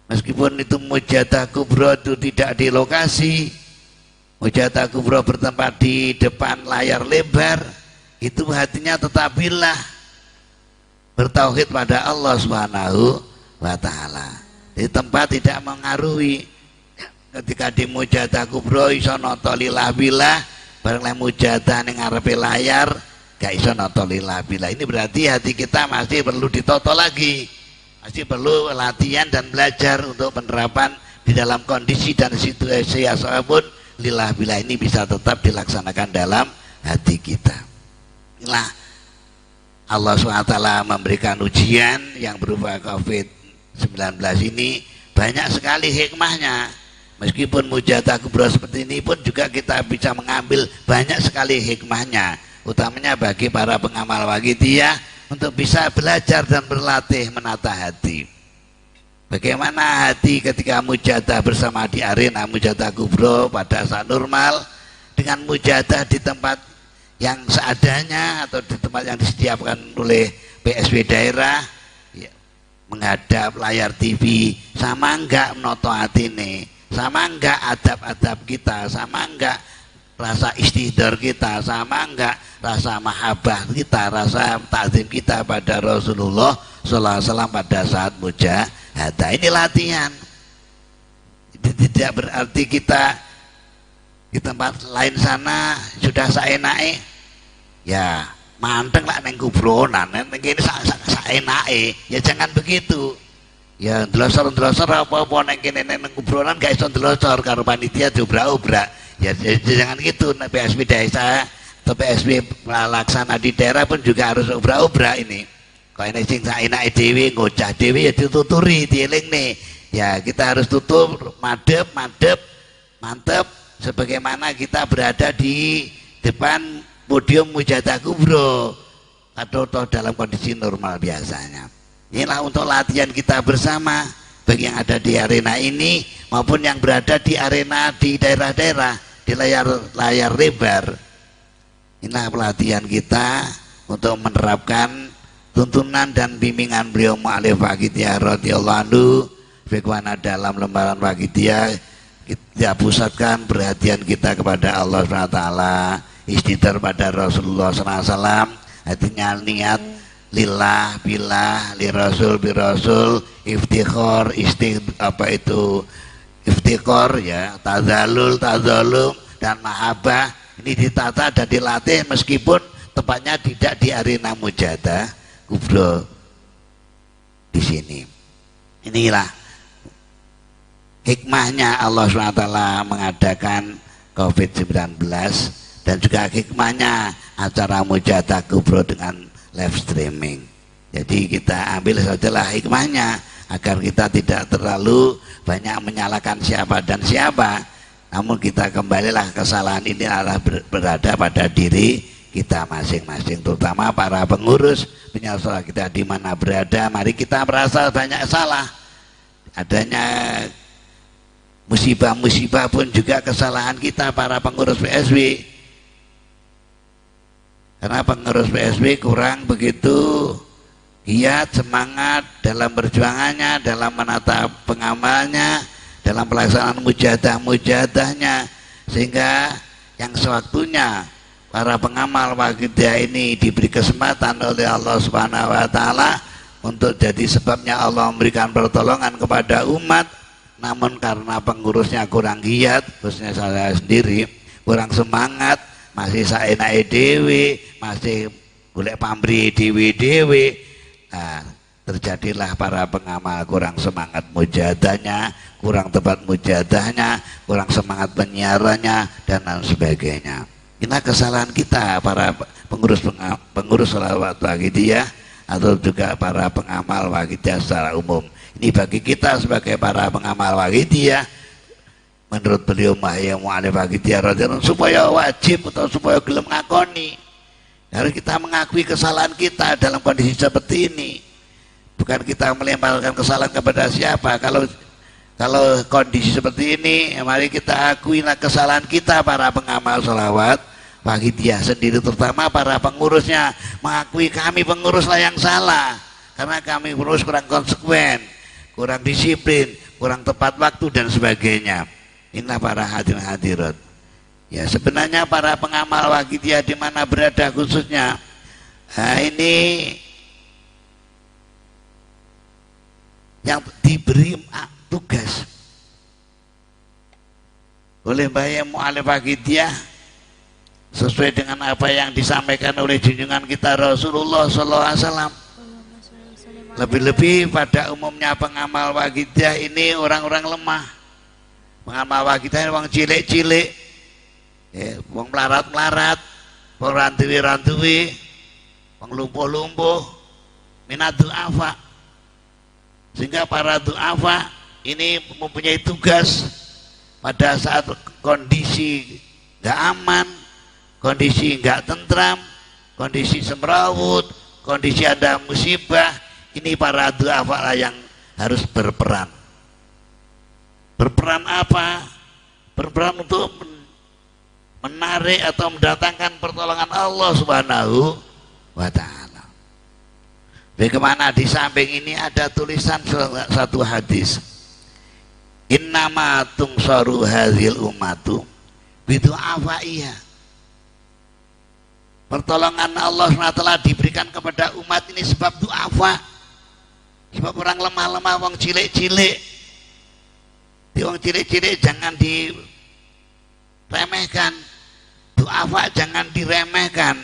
Meskipun itu mujadah kubro itu tidak di lokasi, mujadah kubro bertempat di depan layar lebar, itu hatinya tetap billah, bertauhid pada Allah Subhanahu wa ta'ala. Di tempat tidak mengaruhi. Ketika di mujadah kubro iso nata lillah billah, bareng mujadah ning ngarepe layar gak iso nata lillah billah. Ini berarti hati kita masih perlu ditoto lagi, masih perlu latihan dan belajar untuk penerapan di dalam kondisi dan situasi apapun. Lillah billah ini bisa tetap dilaksanakan dalam hati kita. Inilah Allah SWT memberikan ujian yang berupa COVID-19 ini banyak sekali hikmahnya. Meskipun mujadah kubro seperti ini pun juga kita bisa mengambil banyak sekali hikmahnya, utamanya bagi para pengamal wahidiyah untuk bisa belajar dan berlatih menata hati. Bagaimana hati ketika mujadah bersama di arena mujadah kubro pada saat normal, dengan mujadah di tempat yang seadanya atau di tempat yang disediakan oleh PSB daerah, ya, menghadap layar TV, sama enggak menoto hatine, sama enggak adab-adab kita, sama enggak rasa istihdar kita, sama enggak rasa mahabbah kita, rasa takzim kita pada Rasulullah sallallahu alaihi wasallam pada saat mujahadah. Ini latihan. Tidak berarti kita di tempat lain sana sudah saenake, ya manteng lah neng kubronan, neng kene saenake, ya jangan begitu. Ya ndelosor apa-apa neng kene neng kubronan gak iso ndelosor karo panitia diobrak-obrak. Ya jangan gitu. PSB desa atau PSB laksana di daerah pun juga harus obra-obra ini. Kalau ini sing saenake dhewe ngocah dhewe ya dituturi, dieling nih. Ya kita harus tutup, mantep, sebagaimana kita berada di depan podium Mujahadah Kubro atau dalam kondisi normal biasanya. Inilah untuk latihan kita bersama bagi yang ada di arena ini maupun yang berada di arena di daerah-daerah di layar lebar. Inilah pelatihan kita untuk menerapkan tuntunan dan bimbingan beliau Mu'alif Waqidiyah radhiyallahu anhu. Bagaimana dalam lembaran Waqidiyah kita pusatkan perhatian kita kepada Allah SWT, istighfar pada Rasulullah SAW, artinya niat lillah billah li rasul bi rasul, iftikhar iftikhar ya, tazalul dan mahabbah. Ini ditata dan dilatih meskipun tempatnya tidak di arena Mujahadah Kubro di sini. Inilah hikmahnya Allah SWT mengadakan COVID-19 dan juga hikmahnya acara Mujahadah Kubro dengan live streaming. Jadi kita ambil sajalah hikmahnya agar kita tidak terlalu banyak menyalahkan siapa dan siapa, namun kita kembalilah kesalahan ini adalah berada pada diri kita masing-masing, terutama para pengurus penyelenggara kita di mana berada. Mari kita merasa banyak salah, adanya musibah-musibah pun juga kesalahan kita para pengurus PSB, karena pengurus PSB kurang begitu giat, semangat dalam perjuangannya, dalam menata pengamalnya, dalam pelaksanaan mujahadahnya, sehingga yang sewaktunya para pengamal Waqidiyah ini diberi kesempatan oleh Allah Subhanahu wa Ta'ala untuk jadi sebabnya Allah memberikan pertolongan kepada umat, namun karena pengurusnya kurang giat, khususnya saya sendiri kurang semangat, masih saenake dhewe, masih golek pamrih dhewe-dhewe, nah, terjadilah para pengamal kurang semangat mujahadahnya, kurang tepat mujahadahnya, kurang semangat penyiarannya dan lain sebagainya. Inilah kesalahan kita para pengurus sholawat Waqidiyah atau juga para pengamal Waqidiyah secara umum. Ini bagi kita sebagai para pengamal Waqidiyah, menurut beliau Mu'alif Waqidiyah radhiyallahu anhu, supaya wajib atau supaya gelem ngakoni, harus kita mengakui kesalahan kita dalam kondisi seperti ini. Bukan kita melemparkan kesalahan kepada siapa. Kalau kondisi seperti ini, mari kita akuilah kesalahan kita para pengamal sholawat Waqidiyah sendiri, terutama para pengurusnya, mengakui kami penguruslah yang salah karena kami pengurus kurang konsekuen, kurang disiplin, kurang tepat waktu dan sebagainya. Inilah para hadirin hadirat. Ya, sebenarnya para pengamal Waqidiyah di mana berada khususnya, nah ini yang diberi tugas oleh Mbah Mu'alif Waqidiyah sesuai dengan apa yang disampaikan oleh junjungan kita Rasulullah SAW. Lebih-lebih pada umumnya pengamal Waqidiyah ini orang-orang lemah. Pengamal Waqidiyah orang cilik-cilik, orang melarat-melarat, orang rantuwi-rantuwi, orang lumpuh-lumpuh, minat du'afa. Sehingga para du'afa ini mempunyai tugas pada saat kondisi nggak aman, kondisi nggak tentram, kondisi semrawut, kondisi ada musibah, ini para du'afa lah yang harus berperan. Berperan apa? Berperan untuk menarik atau mendatangkan pertolongan Allah Subhanahu wa Ta'ala. Bagaimana di samping ini ada tulisan satu hadis, innama tungsaru hadhil ummatu bidu'afaiha. Pertolongan Allah SWT diberikan kepada umat ini sebab du'afa, sebab orang lemah-lemah, orang cilik-cilik. Di orang cilik-cilik jangan diremehkan, du'afa jangan diremehkan.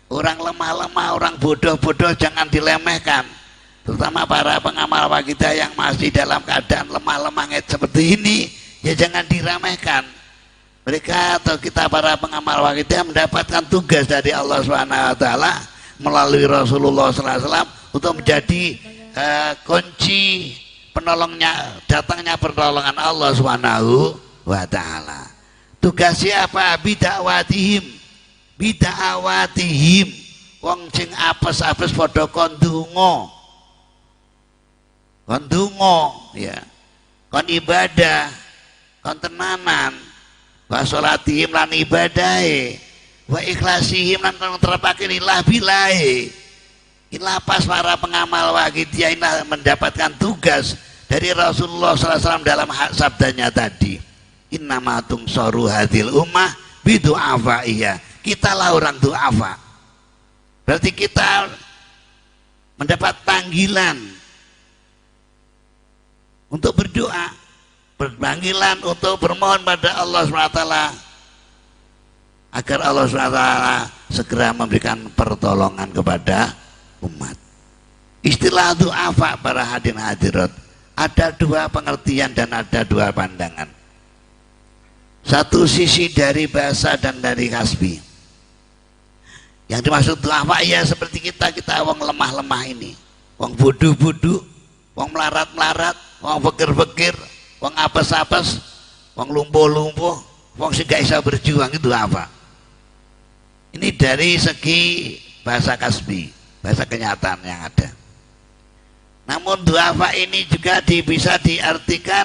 Orang lemah-lemah, orang bodoh-bodoh jangan dilemehkan, terutama para pengamal Waqidiyah yang masih dalam keadaan lemah-lemah seperti ini, ya jangan diremehkan. mereka atau kita para pengamal waqidah mendapatkan tugas dari Allah Subhanahu wa taala melalui Rasulullah sallallahu alaihi wasallam untuk menjadi kunci penolongnya, datangnya pertolongan Allah Subhanahu wa taala. Tugasnya apa? Bida'awatihim wong sing apes-apes padha kon donga. Kon donga ya. Kon ibadah, kon tenanan. Wa sholatihim lan ibadahe, wa ikhlasihim lan terpakai lillah bilahe. Inilah pas para pengamal waqidiyah ini mendapatkan tugas dari Rasulullah SAW dalam sabdanya tadi. Innama tungsoru hadil ummah bidu'afa'iyah. Kitalah orang du'afa. Berarti kita mendapat panggilan untuk berdoa, berpanggilan untuk bermohon pada Allah SWT agar Allah SWT segera memberikan pertolongan kepada umat. Istilah du'afa para hadirin hadirat ada dua pengertian dan ada dua pandangan. Satu sisi dari bahasa dan dari kasbi. Yang dimaksud du'afa ya seperti kita wong lemah-lemah ini, wong bodoh-bodoh, wong melarat-melarat, wong bekir-bekir, wong apes-apes, wong lumpuh-lumpuh, wong sing gak bisa berjuang, itu apa? Ini dari segi bahasa kasbi, bahasa kenyataan yang ada. Namun du'afa ini juga bisa diartikan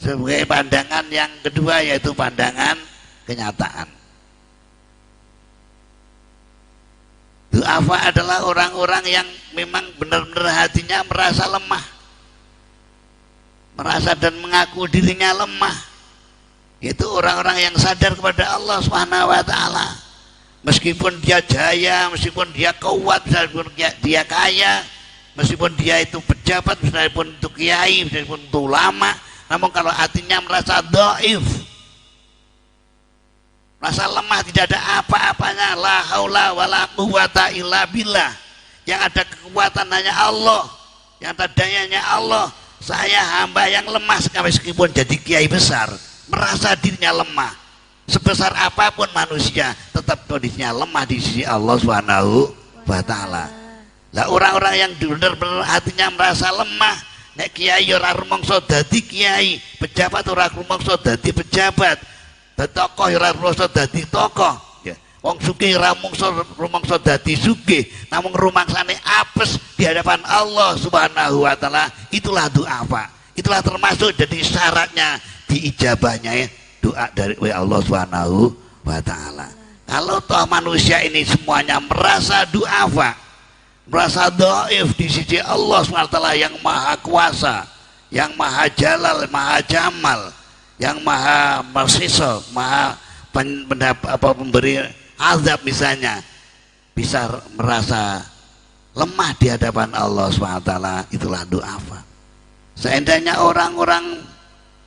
sebagai pandangan yang kedua, yaitu pandangan kenyataan. Du'afa adalah orang-orang yang memang benar-benar hatinya merasa lemah, merasa dan mengaku dirinya lemah. Itu orang-orang yang sadar kepada Allah Subhanahu wa taala. Meskipun dia jaya, meskipun dia kuat, meskipun dia kaya, meskipun dia itu pejabat, meskipun itu kiai, meskipun itu ulama, namun kalau hatinya merasa dhaif, merasa lemah, tidak ada apa-apanya, la haula wala quwata illa billah, yang ada kekuatan hanya Allah, yang tadanya hanya Allah. Saya hamba yang lemah, meskipun jadi kiai besar, merasa dirinya lemah. Sebesar apapun manusia, tetap kondisinya lemah di sisi Allah Subhanahu wa taala. Lah orang-orang yang benar-benar hatinya merasa lemah, nek kiai ora rumangsa dadi kiai, pejabat ora rumangsa dadi pejabat, tokoh ora rumangsa dadi tokoh, ya. Wong sugih ora rumangsa dadi sugih, namung rumangsane apes di hadapan Allah Subhanahu wa taala. Itulah du'afa. Itulah termasuk jadi syaratnya diijabahnya ya, doa dari Allah Subhanahu wa taala. Kalau toh manusia ini semuanya merasa du'afa, merasa dhaif di sisi Allah SWT yang maha kuasa, yang maha jalal, maha jamal, yang maha marsisa, maha pemberi azab misalnya, bisa merasa lemah di hadapan Allah SWT, itulah du'afa. Seandainya orang-orang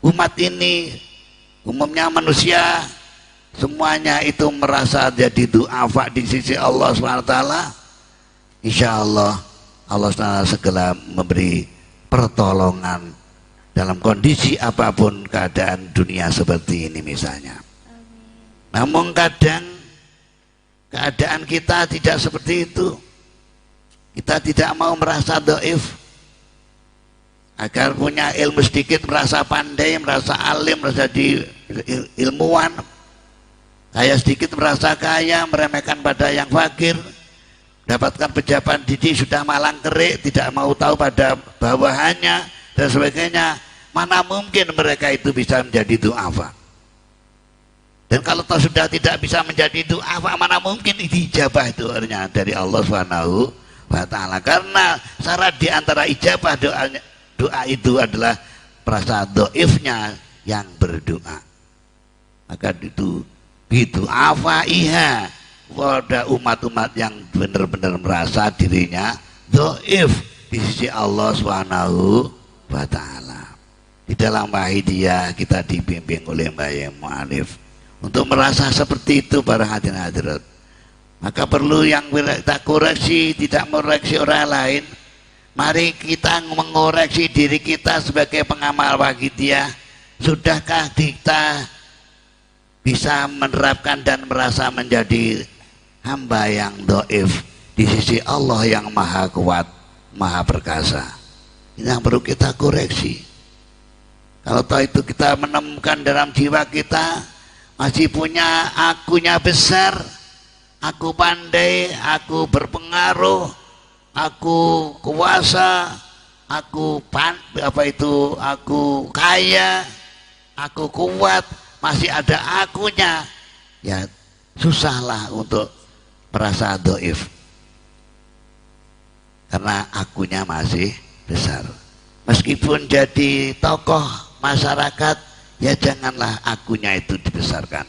umat ini, umumnya manusia, semuanya itu merasa jadi du'afa di sisi Allah SWT, insya Allah Allah SWT segera memberi pertolongan dalam kondisi apapun keadaan dunia seperti ini misalnya. Namun kadang keadaan kita tidak seperti itu. Kita tidak mau merasa dhaif, agar punya ilmu sedikit merasa pandai, merasa alim, merasa ilmuwan, kaya sedikit merasa kaya, meremehkan pada yang fakir, dapatkan pejabat didik sudah malang kerik, tidak mau tahu pada bawahannya dan sebagainya. Mana mungkin mereka itu bisa menjadi du'afa? Dan kalau toh sudah tidak bisa menjadi du'afa, mana mungkin dijabah doanya dari Allah Subhanahu wa taala? Karena syarat di antara ijabah doa itu adalah perasa dhaifnya yang berdoa. Maka itu bidu'afaiha, pada umat-umat yang benar-benar merasa dirinya dhaif di sisi Allah Subhanahu wa taala. Di dalam wahidiyah kita dibimbing oleh Mbah Yai Mu'alif untuk merasa seperti itu para hadirin hadirat. Maka perlu yang kita koreksi, tidak mekoreksi orang lain. Mari kita mengoreksi diri kita sebagai pengamal waqidiyah. Sudahkah kita bisa menerapkan dan merasa menjadi hamba yang dhaif di sisi Allah yang maha kuat, maha perkasa. Ini yang perlu kita koreksi. Kalau tahu itu kita menemukan dalam jiwa kita masih punya akunya besar, aku pandai, aku berpengaruh, aku kuasa, aku aku kaya, aku kuat, masih ada akunya, ya susahlah untuk merasa dhaif karena akunya masih besar. Meskipun jadi tokoh masyarakat, ya janganlah akunya itu dibesarkan.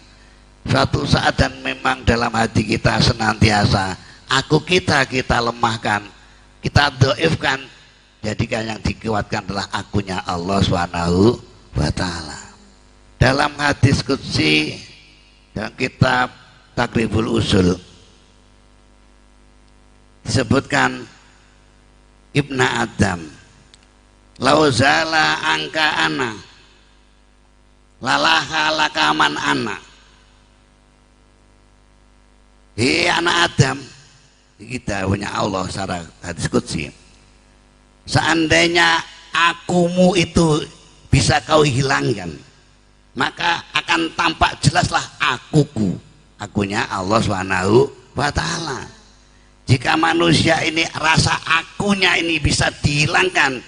Suatu saat dan memang dalam hati kita senantiasa aku kita lemahkan, kita dhaifkan, jadikan yang dikuatkan adalah akunya Allah Subhanahu wa ta'ala. Dalam hadis qudsi dalam kitab Taqribul Usul disebutkan Ibnu Adam, lauzala angka ana lalaha lakaman ana. Hei anak Adam, kita punya Allah secara hadis qudsi, seandainya akumu itu bisa kau hilangkan, maka akan tampak jelaslah akuku, akunya Allah Subhanahu wa ta'ala. Jika manusia ini rasa akunya ini bisa dihilangkan,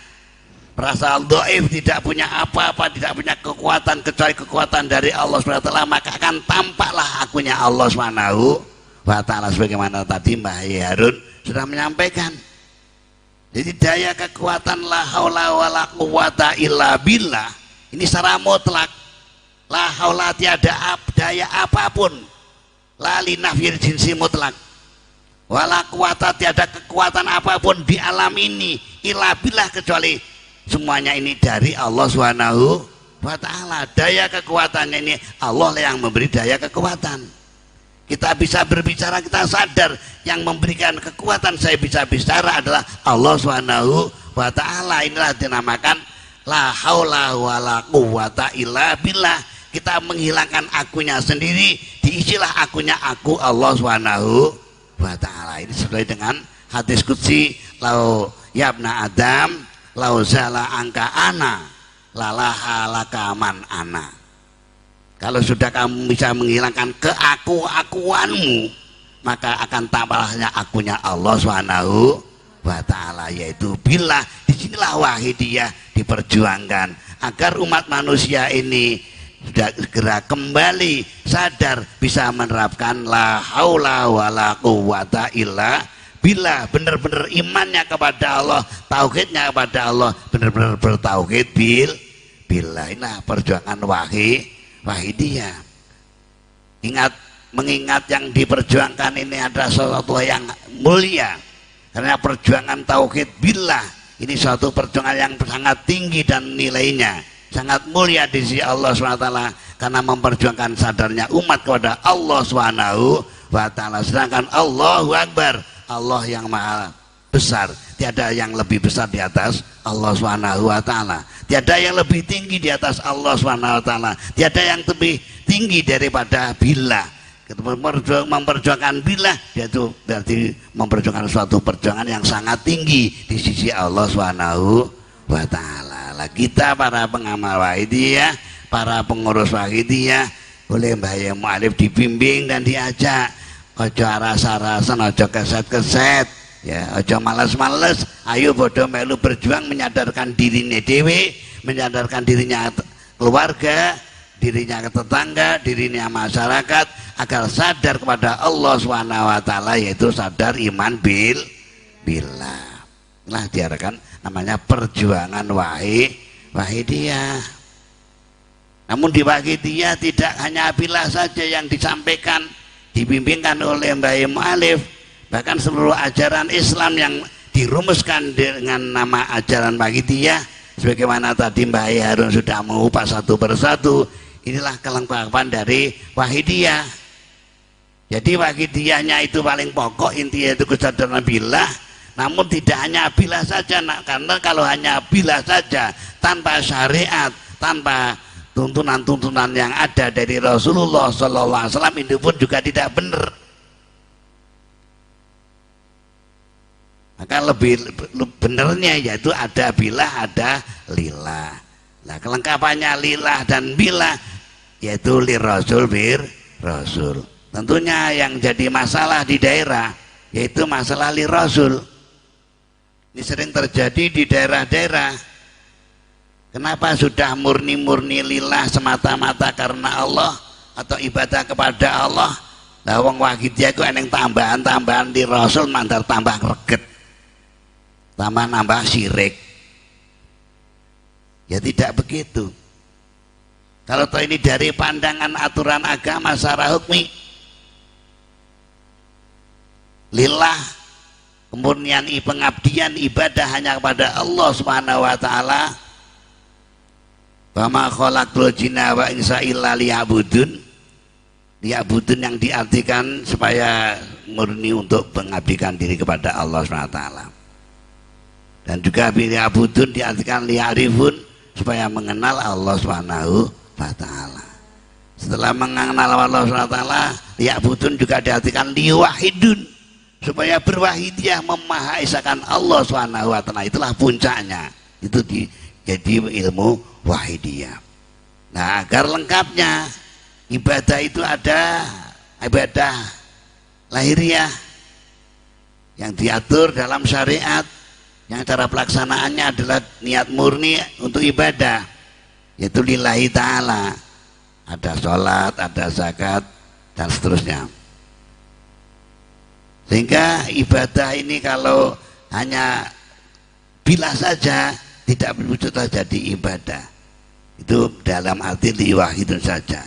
merasa dhaif, tidak punya apa-apa, tidak punya kekuatan kecuali kekuatan dari Allah Subhanahu wa ta'ala, maka akan tampaklah akunya Allah Subhanahu wa ta'ala, sebagaimana tadi Mbah Harun sudah menyampaikan. Jadi daya kekuatan la haula wala quwata illa billah ini secara mutlak, la haula tiada daya apapun, la li nafyil jinsi mutlak, wala quwata tiada kekuatan apapun di alam ini illa billah kecuali semuanya ini dari Allah Subhanahu wa ta'ala. Daya kekuatannya ini Allah yang memberi daya kekuatan. Kita bisa berbicara, kita sadar yang memberikan kekuatan saya bisa bicara adalah Allah Subhanahu wa ta'ala. Inilah dinamakan la haula wala quwata illa billah. Kita menghilangkan akunya sendiri, diisilah akunya aku Allah Subhanahu wa ta'ala. Ini sesuai dengan hadis qudsi, lau yabna Adam lau zala angka ana lalaha lakaman ana. Kalau sudah kamu bisa menghilangkan keaku-akuanmu, maka akan tampaknya akunya Allah Subhanahu wa ta'ala, yaitu billah. Disinilah wahidiyah diperjuangkan agar umat manusia ini sudah segera kembali sadar, bisa menerapkan la haula wala quwata illa billah, benar-benar imannya kepada Allah, tauhidnya kepada Allah, benar-benar bertauhid billah. Inilah perjuangan wahidiyah. Mengingat yang diperjuangkan ini adalah sesuatu yang mulia, karena perjuangan tauhid billah ini suatu perjuangan yang sangat tinggi dan nilainya sangat mulia di sisi Allah SWT, karena memperjuangkan sadarnya umat kepada Allah Subhanahu wa ta'ala. Sedangkan Allahu Akbar, Allah yang maha besar, tiada yang lebih besar di atas Allah Subhanahu wa ta'ala, tiada yang lebih tinggi di atas Allah Subhanahu wa ta'ala, tiada yang lebih tinggi daripada billah. Memperjuangkan billah yaitu berarti memperjuangkan suatu perjuangan yang sangat tinggi di sisi Allah Subhanahu wa ta'ala. Lah kita para pengamal wahidiyah, para pengurus wahidiyah, oleh Mbah Yai Mu'alif dibimbing dan diajak, ojo rasa-rasan, ojo keset-keset, ya ojo males-males, ayo bodoh melu berjuang, menyadarkan dirinya dewe, menyadarkan dirinya keluarga, dirinya tetangga, dirinya masyarakat, agar sadar kepada Allah Subhanahu wa ta'ala, yaitu sadar iman billah. Nah diarahkan namanya perjuangan wahidiyah. Namun di wahidiyah tidak hanya billah saja yang disampaikan, dibimbingkan oleh Mbah Yai Mu'alif, bahkan seluruh ajaran Islam yang dirumuskan dengan nama ajaran wahidiyah, sebagaimana tadi Mbah Yai Harun sudah mengupas satu persatu. Inilah kelengkapan dari wahidiyah. Jadi wahidiyahnya itu paling pokok, intinya itu kesadaran billah. Namun tidak hanya billah saja, karena kalau hanya billah saja tanpa syariat, tanpa tuntunan-tuntunan yang ada dari Rasulullah Sallallahu Alaihi Wasallam itu pun juga tidak benar. Maka lebih benernya yaitu ada bilah, ada lillah. Nah, kelengkapannya lillah dan bilah yaitu li Rasul bir Rasul. Tentunya yang jadi masalah di daerah yaitu masalah li Rasul. Ini sering terjadi di daerah-daerah. Kenapa sudah murni-murni lillah semata-mata karena Allah atau ibadah kepada Allah? Lah wong wahidiyah ku eneng tambahan-tambahan li Rasul mandar tambah greget. Tambah nambah syirik. Ya tidak begitu. Kalau toh ini dari pandangan aturan agama secara hukmi, lillah, kemurnian pengabdian ibadah hanya kepada Allah Subhanahu wa taala. Wa ma khalaqtul jinna wa insa illa liya'budun. Liya'budun yang diartikan supaya murni untuk mengabdikan diri kepada Allah Subhanahu wa taala. Dan juga liya'budun diartikan liya'rifun supaya mengenal Allah Subhanahu wa taala. Setelah mengenal Allah Subhanahu wa taala, liya'budun juga diartikan liwahidun supaya berwahidiyah memahaesakan Allah Subhanahu wa taala. Itulah puncaknya. Itu jadi ilmu wahidiyah. Nah, agar lengkapnya ibadah itu ada ibadah lahiriah yang diatur dalam syariat, yang cara pelaksanaannya adalah niat murni untuk ibadah, yaitu lillahi ta'ala. Ada sholat, ada zakat, dan seterusnya. Sehingga ibadah ini kalau hanya bila saja tidak berwujud jadi ibadah, itu dalam arti liwahidun saja.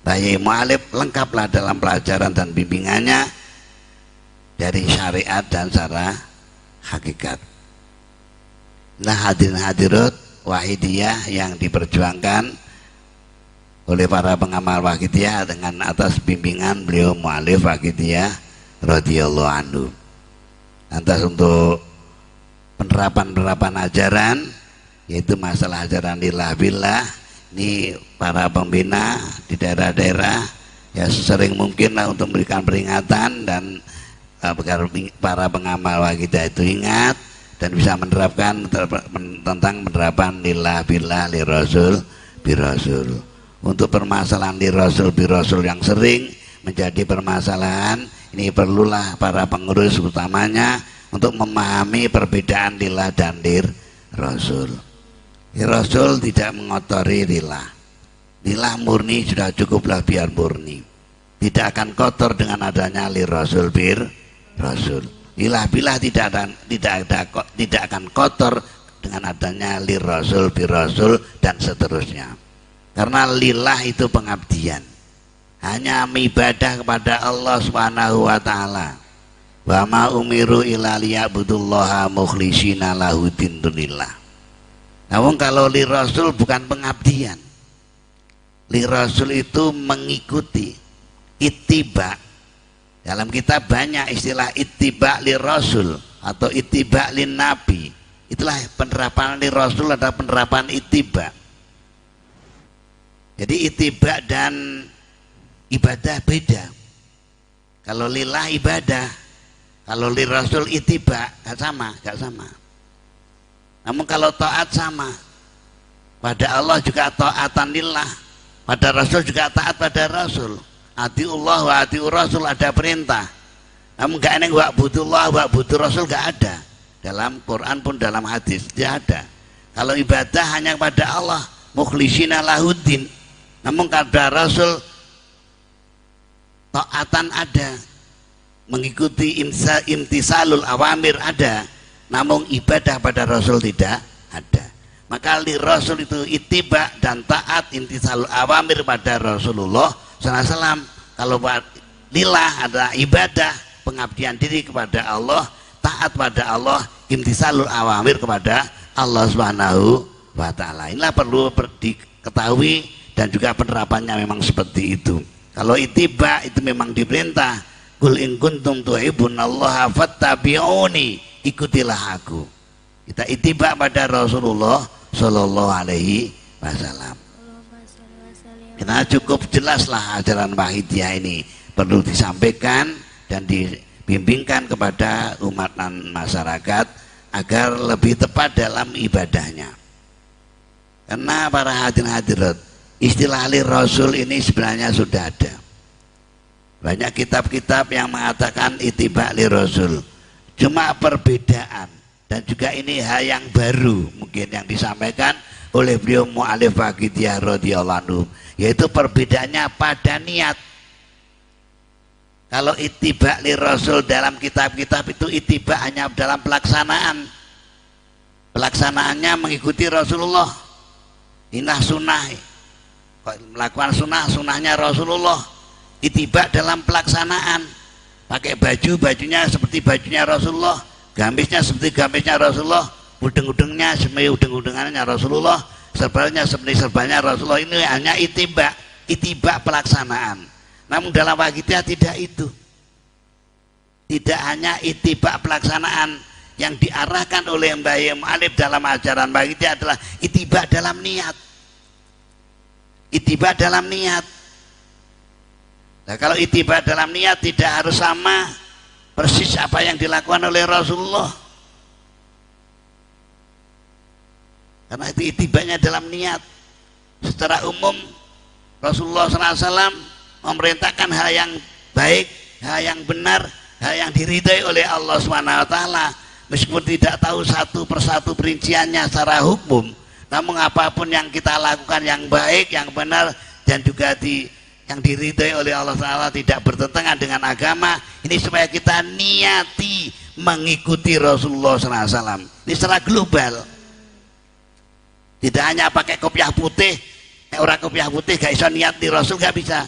Bayi mu'alif lengkaplah dalam pelajaran dan bimbingannya dari syariat dan secara hakikat. Nah, hadirin hadirat wahidiyah yang diperjuangkan oleh para pengamal wahidiyah dengan atas bimbingan beliau mu'alif wahidiyah radhiyallahu anhu. Lantas untuk penerapan ajaran, yaitu masalah ajaran lillah billah, ini para pembina di daerah-daerah ya sesering mungkin lah untuk memberikan peringatan dan agar para pengamal wahidiyah itu ingat dan bisa menerapkan tentang penerapan lillah billah li rasul bi rasul. Untuk permasalahan li rasul bi rasul yang sering menjadi permasalahan, ini perlulah para pengurus utamanya untuk memahami perbedaan lillah dan lir rasul. Li rasul tidak mengotori lillah. Lillah murni sudah cukuplah biar murni. Tidak akan kotor dengan adanya li rasul bir rasul. Lillah billah tidak akan kotor dengan adanya li rasul bi rasul dan seterusnya. Karena lillah itu pengabdian. Hanya ibadah kepada Allah Subhanahu wa taala. Wa ma umiru illa liya'budullaha mukhlishina lahuddin dunillah. Namun kalau li rasul bukan pengabdian. Li rasul itu mengikuti, ittiba. Dalam kitab banyak istilah ittiba li rasul atau ittiba lin nabi. Itulah penerapan li rasul adalah penerapan ittiba. Jadi ittiba dan ibadah beda. Kalau lillah ibadah, kalau li rasul ittiba gak sama. Namun kalau taat sama. Pada Allah juga taatan lillah, pada Rasul juga taat pada Rasul. Atiullah wa atiur Rasul, ada perintah. Namun gak ada wa'budullah wa'budur Rasul, gak ada. Dalam Quran pun dalam hadis tidak ada. Kalau ibadah hanya kepada Allah, mukhlishina lahuddin. Namun kepada Rasul taatan ada, mengikuti imtisalul awamir ada, namun ibadah pada Rasul tidak ada. Maka li Rasul itu ittiba dan taat imtisalul awamir pada Rasulullah SAW. Kalau lillah adalah ibadah, pengabdian diri kepada Allah, taat pada Allah, imtisalul awamir kepada Allah Subhanahu wa taala. Inilah perlu diketahui dan juga penerapannya memang seperti itu. Kalau ittiba itu memang diperintah, qul in kuntum tuhibbunallaha fattabi'uni, ikutilah aku. Kita ittiba pada Rasulullah sallallahu alaihi wasallam. Kita cukup jelaslah ajaran Wahidiyah ini perlu disampaikan dan dibimbingkan kepada umat dan masyarakat agar lebih tepat dalam ibadahnya. Karena para hadirin hadirat, istilah li rasul ini sebenarnya sudah ada. Banyak kitab-kitab yang mengatakan ittiba li rasul. Cuma perbedaan dan juga ini hal yang baru mungkin yang disampaikan oleh beliau mu'alif Wahidiyah radhiyallahu anhu, yaitu perbedaannya pada niat. Kalau ittiba li rasul dalam kitab-kitab itu ittiba hanya dalam pelaksanaan. Pelaksanaannya mengikuti Rasulullah. Inah sunnah, melakukan sunnahnya Rasulullah. Ittiba dalam pelaksanaan. Pakai baju, bajunya seperti bajunya Rasulullah. Gamisnya seperti gamisnya Rasulullah. Udeng-udengnya seperti udeng-udengannya Rasulullah. Serbalnya seperti serbalnya Rasulullah. Ini hanya ittiba pelaksanaan. Namun dalam Wahidiyah tidak itu. Tidak hanya ittiba pelaksanaan, yang diarahkan oleh Mbah Yai Mu'alif dalam ajaran Wahidiyah adalah ittiba dalam niat. Ittiba dalam niat. Nah, kalau ittiba dalam niat tidak harus sama persis apa yang dilakukan oleh Rasulullah. Karena itu ittibanya dalam niat. Secara umum Rasulullah SAW memerintahkan hal yang baik, hal yang benar, hal yang diridhai oleh Allah SWT, meskipun tidak tahu satu persatu perinciannya secara hukum, namun apapun yang kita lakukan yang baik, yang benar, dan juga yang diridhai oleh Allah SWT tidak bertentangan dengan agama, ini supaya kita niati mengikuti Rasulullah SAW. Ini secara global, tidak hanya pakai kopiah putih. Orang kopiah putih gak bisa niat di Rasul, gak bisa.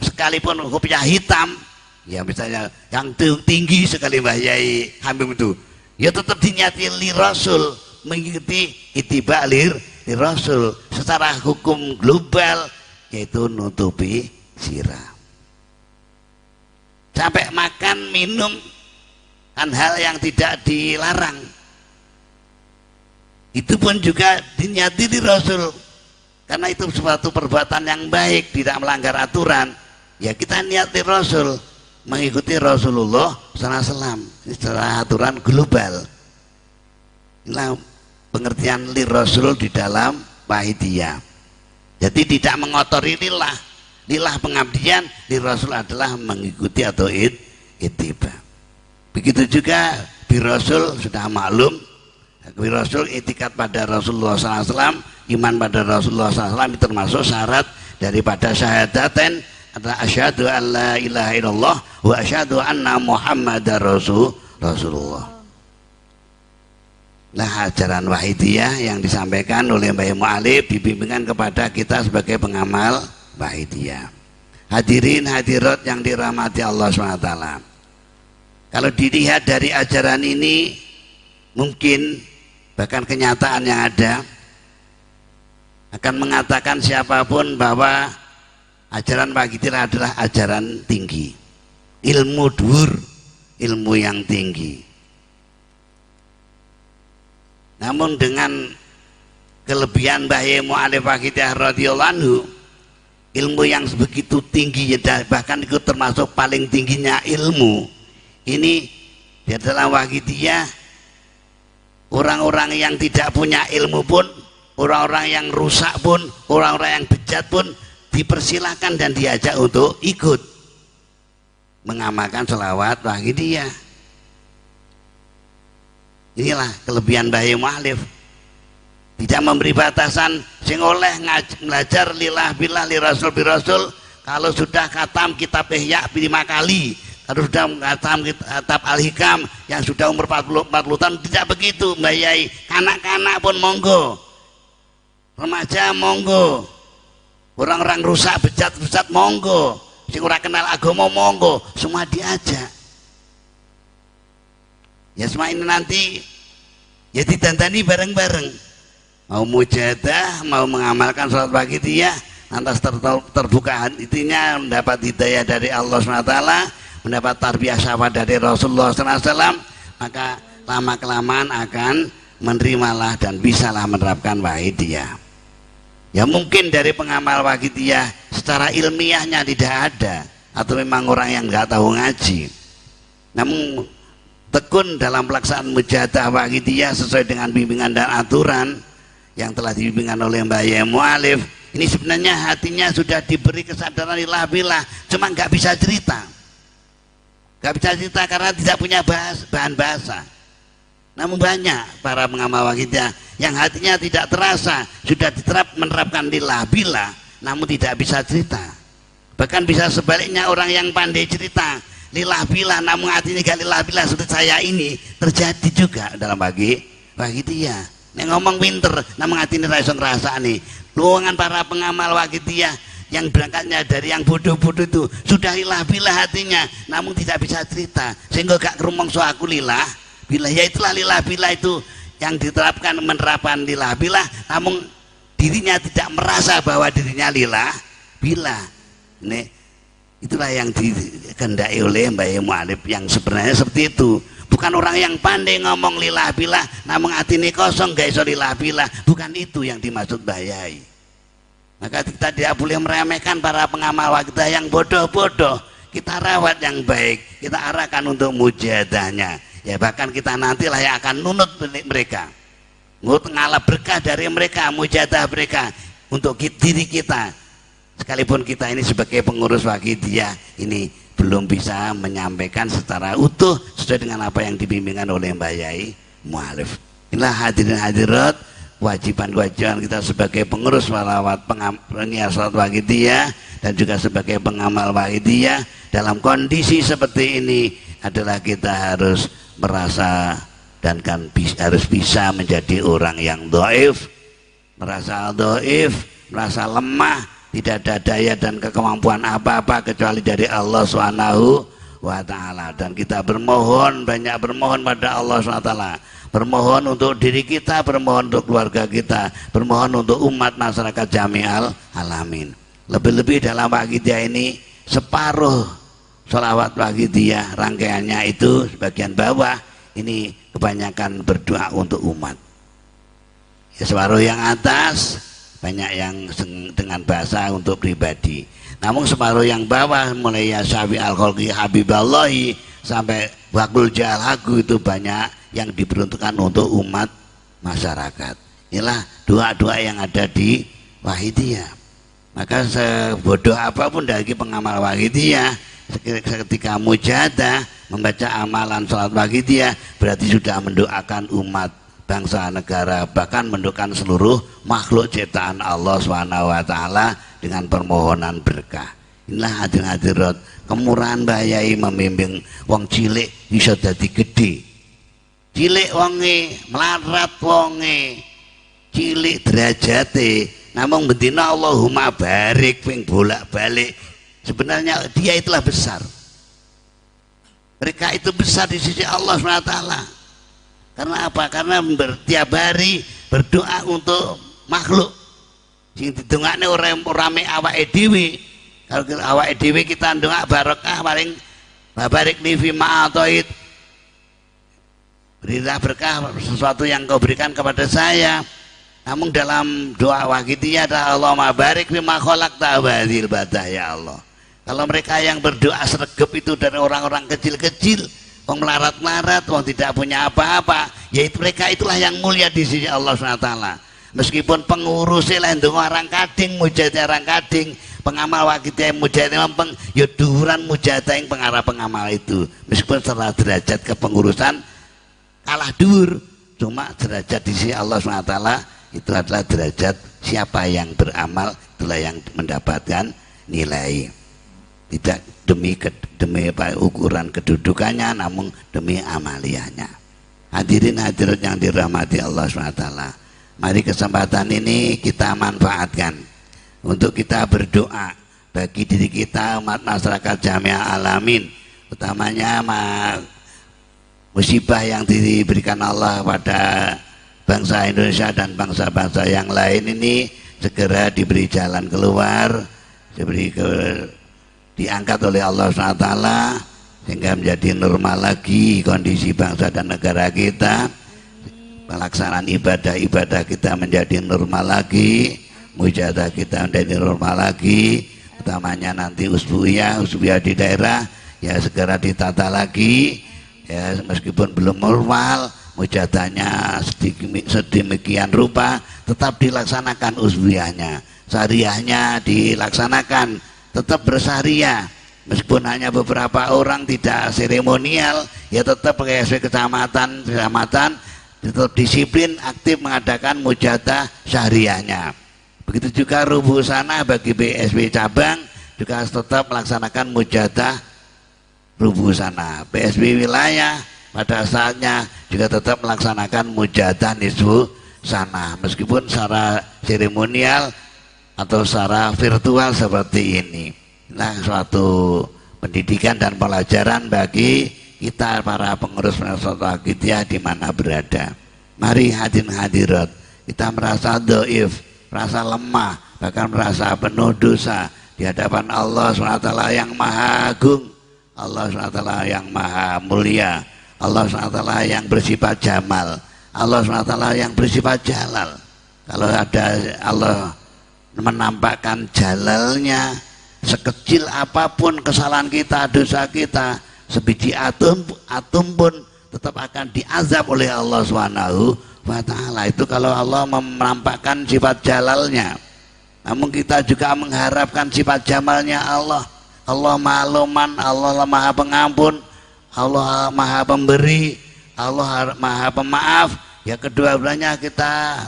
Sekalipun kopiah hitam, ya misalnya yang tinggi sekali Mbah Yai Hamim itu, ya tetap diniati li Rasul, mengikuti ittiba li Rasul secara hukum global, yaitu nutupi sirah. Sampai makan minum kan hal yang tidak dilarang, itu pun juga diniati di Rasul. Karena itu suatu perbuatan yang baik, tidak melanggar aturan. Ya kita niat di Rasul, mengikuti Rasulullah SAW. Ini secara aturan global. Inilah pengertian li Rasul di dalam Wahidiyah. Jadi tidak mengotori lillah. Lillah pengabdian, li Rasul adalah mengikuti atau ittiba. Begitu juga bi Rasul sudah maklum. Bi Rasul itikat pada Rasulullah SAW, iman pada Rasulullah SAW termasuk syarat daripada syahadaten, adalah asyhadu an la ilaha illallah wa asyhadu anna muhammadar rasulullah. Nah, ajaran Wahidiyah yang disampaikan oleh Mbah Mu'alif dibimbingkan kepada kita sebagai pengamal Wahidiyah. Hadirin hadirat yang dirahmati Allah SWT, kalau dilihat dari ajaran ini, mungkin bahkan kenyataan yang ada akan mengatakan siapapun bahwa ajaran Wahidiyah adalah ajaran tinggi, ilmu dhuwur, ilmu yang tinggi. Namun dengan kelebihan Mbah Yai Mu'alif Wahidiyah radhiyallahu anhu, ilmu yang begitu tinggi, bahkan itu termasuk paling tingginya ilmu ini di dalam Wahidiyah. Orang-orang yang tidak punya ilmu pun, orang-orang yang rusak pun, orang-orang yang bejat pun dipersilahkan dan diajak untuk ikut mengamalkan sholawat Wahidiyah. Inilah kelebihan Mbah Yai Mu'alif, tidak memberi batasan. Sing oleh belajar lillah billah li rasul bi rasul, kalau sudah khatam kitab Ihya 5 kali, kalau sudah khatam kitab Al-Hikam yang sudah umur 40 tahun, tidak begitu Mbah Yai. Kanak-kanak pun monggo, remaja monggo, orang-orang rusak bejat monggo, sing ora kenal agama monggo, semua diajak. Ya semua ini nanti ya ditandani bareng-bareng, mau mujahadah, mau mengamalkan sholat Wahidiyah, lantas terbuka hatinya, mendapat hidayah dari Allah SWT, mendapat tarbiyah syafaat dari Rasulullah SAW, maka lama-kelamaan akan menerimalah dan bisalah menerapkan Wahidiyah. Ya mungkin dari pengamal Wahidiyah secara ilmiahnya tidak ada, atau memang orang yang nggak tahu ngaji. Namun tekun dalam pelaksanaan mujahadah waqidiyah sesuai dengan bimbingan dan aturan yang telah dibimbingkan oleh Mbah Yai Mu'alif. Ini sebenarnya hatinya sudah diberi kesadaran lillah billah, cuma nggak bisa cerita. Nggak bisa cerita karena tidak punya bahan bahasa. Namun banyak para pengamal waqidiyah yang hatinya tidak terasa, sudah menerapkan lillah billah, namun tidak bisa cerita. Bahkan bisa sebaliknya, orang yang pandai cerita lillah billah namun hatinya gak lillah billah seperti saya ini terjadi juga dalam waqidiyah. Nek ngomong pinter namun hatinya ra iso ngrasani. Luangan para pengamal waqidiyah yang berangkatnya dari yang bodoh-bodoh itu sudah lillah billah hatinya namun tidak bisa cerita, sehingga gak kerumongso aku lillah billah. Ya itulah lillah billah itu yang diterapkan, menerapkan lillah billah namun dirinya tidak merasa bahwa dirinya lillah billah. Nih, itulah yang dikehendaki oleh Mbah Yai Mu'alif yang sebenarnya seperti itu. Bukan orang yang pandai ngomong lillah billah namun hatinya kosong gak iso lillah billah. Bukan itu yang dimaksud Mbah Yai. Maka kita tidak boleh meremehkan para pengamal waqidiyah yang bodoh-bodoh. Kita rawat yang baik, kita arahkan untuk mujahadahnya. Ya bahkan kita nantilah yang akan nunut mereka, ngalap berkah dari mereka, mujahadah mereka untuk diri kita. Sekalipun kita ini sebagai pengurus waqidiyah ini belum bisa menyampaikan secara utuh sesuai dengan apa yang dibimbingkan oleh Mbah Yai Mu'alif. Inilah hadirin hadirat, kewajiban-kewajiban kita sebagai pengurus walawat penyiar salat waqidiyah dan juga sebagai pengamal waqidiyah. Dalam kondisi seperti ini adalah kita harus merasa dan harus bisa menjadi orang yang dhaif, merasa dhaif, merasa lemah, tidak ada daya dan kemampuan apa-apa kecuali dari Allah Subhanahu wa ta'ala. Dan kita bermohon, banyak bermohon pada Allah Subhanahu wa ta'ala, bermohon untuk diri kita, bermohon untuk keluarga kita, bermohon untuk umat masyarakat jami'al alamin. Lebih-lebih dalam waqidiyah ini, separuh sholawat waqidiyah rangkaiannya itu bagian bawah ini kebanyakan berdoa untuk umat. Ya, separuh yang atas banyak yang dengan bahasa untuk pribadi. Namun separuh yang bawah mulai ya syafi al-khalqi habiballahi sampai wakul jahalhaku itu banyak yang diperuntukkan untuk umat masyarakat. Inilah doa-doa yang ada di waqidiyah. Maka sebodoh apapun dari pengamal waqidiyah, ketika mujahadah membaca amalan salat waqidiyah berarti sudah mendoakan umat, bangsa, negara, bahkan mendoakan seluruh makhluk ciptaan Allah SWT dengan permohonan berkah. Inilah hadirin hadirat, kemurahan Mbah Yai membimbing wong cilik bisa jadi gede. Cilik wonge, melarat wonge, cilik derajate, namun bendina Allahumma barik ping bolak-balik. Sebenarnya dia itulah besar. Mereka itu besar di sisi Allah SWT. Karena apa? Karena tiap hari berdoa untuk makhluk. Sing didongakne rame awake dhewe. Kalau awake dhewe kita ndongak barokah paling barik li fi ma'atoid. Berilah berkah sesuatu yang kau berikan kepada saya. Namun dalam doa waqidiyah adalah Allahumma barik fi ma khalaqta hadhil badah ya Allah. Kalau mereka yang berdoa sregep itu dari orang-orang kecil-kecil, wong melarat-melarat, wong tidak punya apa-apa, yaitu mereka itulah yang mulia di sisi Allah SWT. Meskipun pengurusnya lah ndonga orang kading, mujahadah orang kading, pengamal waqidiyah mujahadah mempeng, ya dhuwuran mujahadah yang pengarah pengamal itu. Meskipun setelah derajat kepengurusan kalah dhuwur, cuma derajat di sisi Allah SWT itu adalah derajat siapa yang beramal, itulah yang mendapatkan nilai. Tidak demi ukuran kedudukannya, namun demi amaliyahnya. Hadirin hadirat yang dirahmati Allah SWT, mari kesempatan ini kita manfaatkan untuk kita berdoa bagi diri kita, umat masyarakat jami'ah alamin, utamanya musibah yang diberikan Allah pada bangsa Indonesia dan bangsa-bangsa yang lain ini segera diberi jalan keluar, diangkat oleh Allah SWT sehingga menjadi normal lagi kondisi bangsa dan negara kita, pelaksanaan ibadah-ibadah kita menjadi normal lagi, mujahadah kita menjadi normal lagi, utamanya nanti usbuiyah di daerah ya segera ditata lagi ya, meskipun belum normal mujadahnya sedemikian rupa tetap dilaksanakan usbuiyahnya, syariahnya dilaksanakan tetap bersyariah meskipun hanya beberapa orang tidak seremonial ya tetap PSB kecamatan tetap disiplin aktif mengadakan mujadah syariahnya. Begitu juga rubuh sana bagi PSB cabang juga tetap melaksanakan mujadah rubuh sana. PSB wilayah pada saatnya juga tetap melaksanakan mujadah nisbu sana meskipun secara seremonial atau secara virtual seperti ini. Nah, suatu pendidikan dan pelajaran bagi kita para pengurus Akidiyah di mana berada. Mari hadirin hadirat, kita merasa dhaif, merasa lemah, bahkan merasa penuh dosa di hadapan Allah SWT yang maha agung, Allah SWT yang maha mulia, Allah SWT yang bersifat jamal, Allah SWT yang bersifat jalal. Kalau ada Allah menampakkan jalalnya, sekecil apapun kesalahan kita, dosa kita, sebiji atom pun tetap akan diazab oleh Allah Subhanahu wa ta'ala. Itu kalau Allah menampakkan sifat jalalnya. Namun kita juga mengharapkan sifat jamalnya Allah. Allah maha luman, Allah maha pengampun, Allah maha pemberi, Allah maha pemaaf. Ya, kedua-duanya kita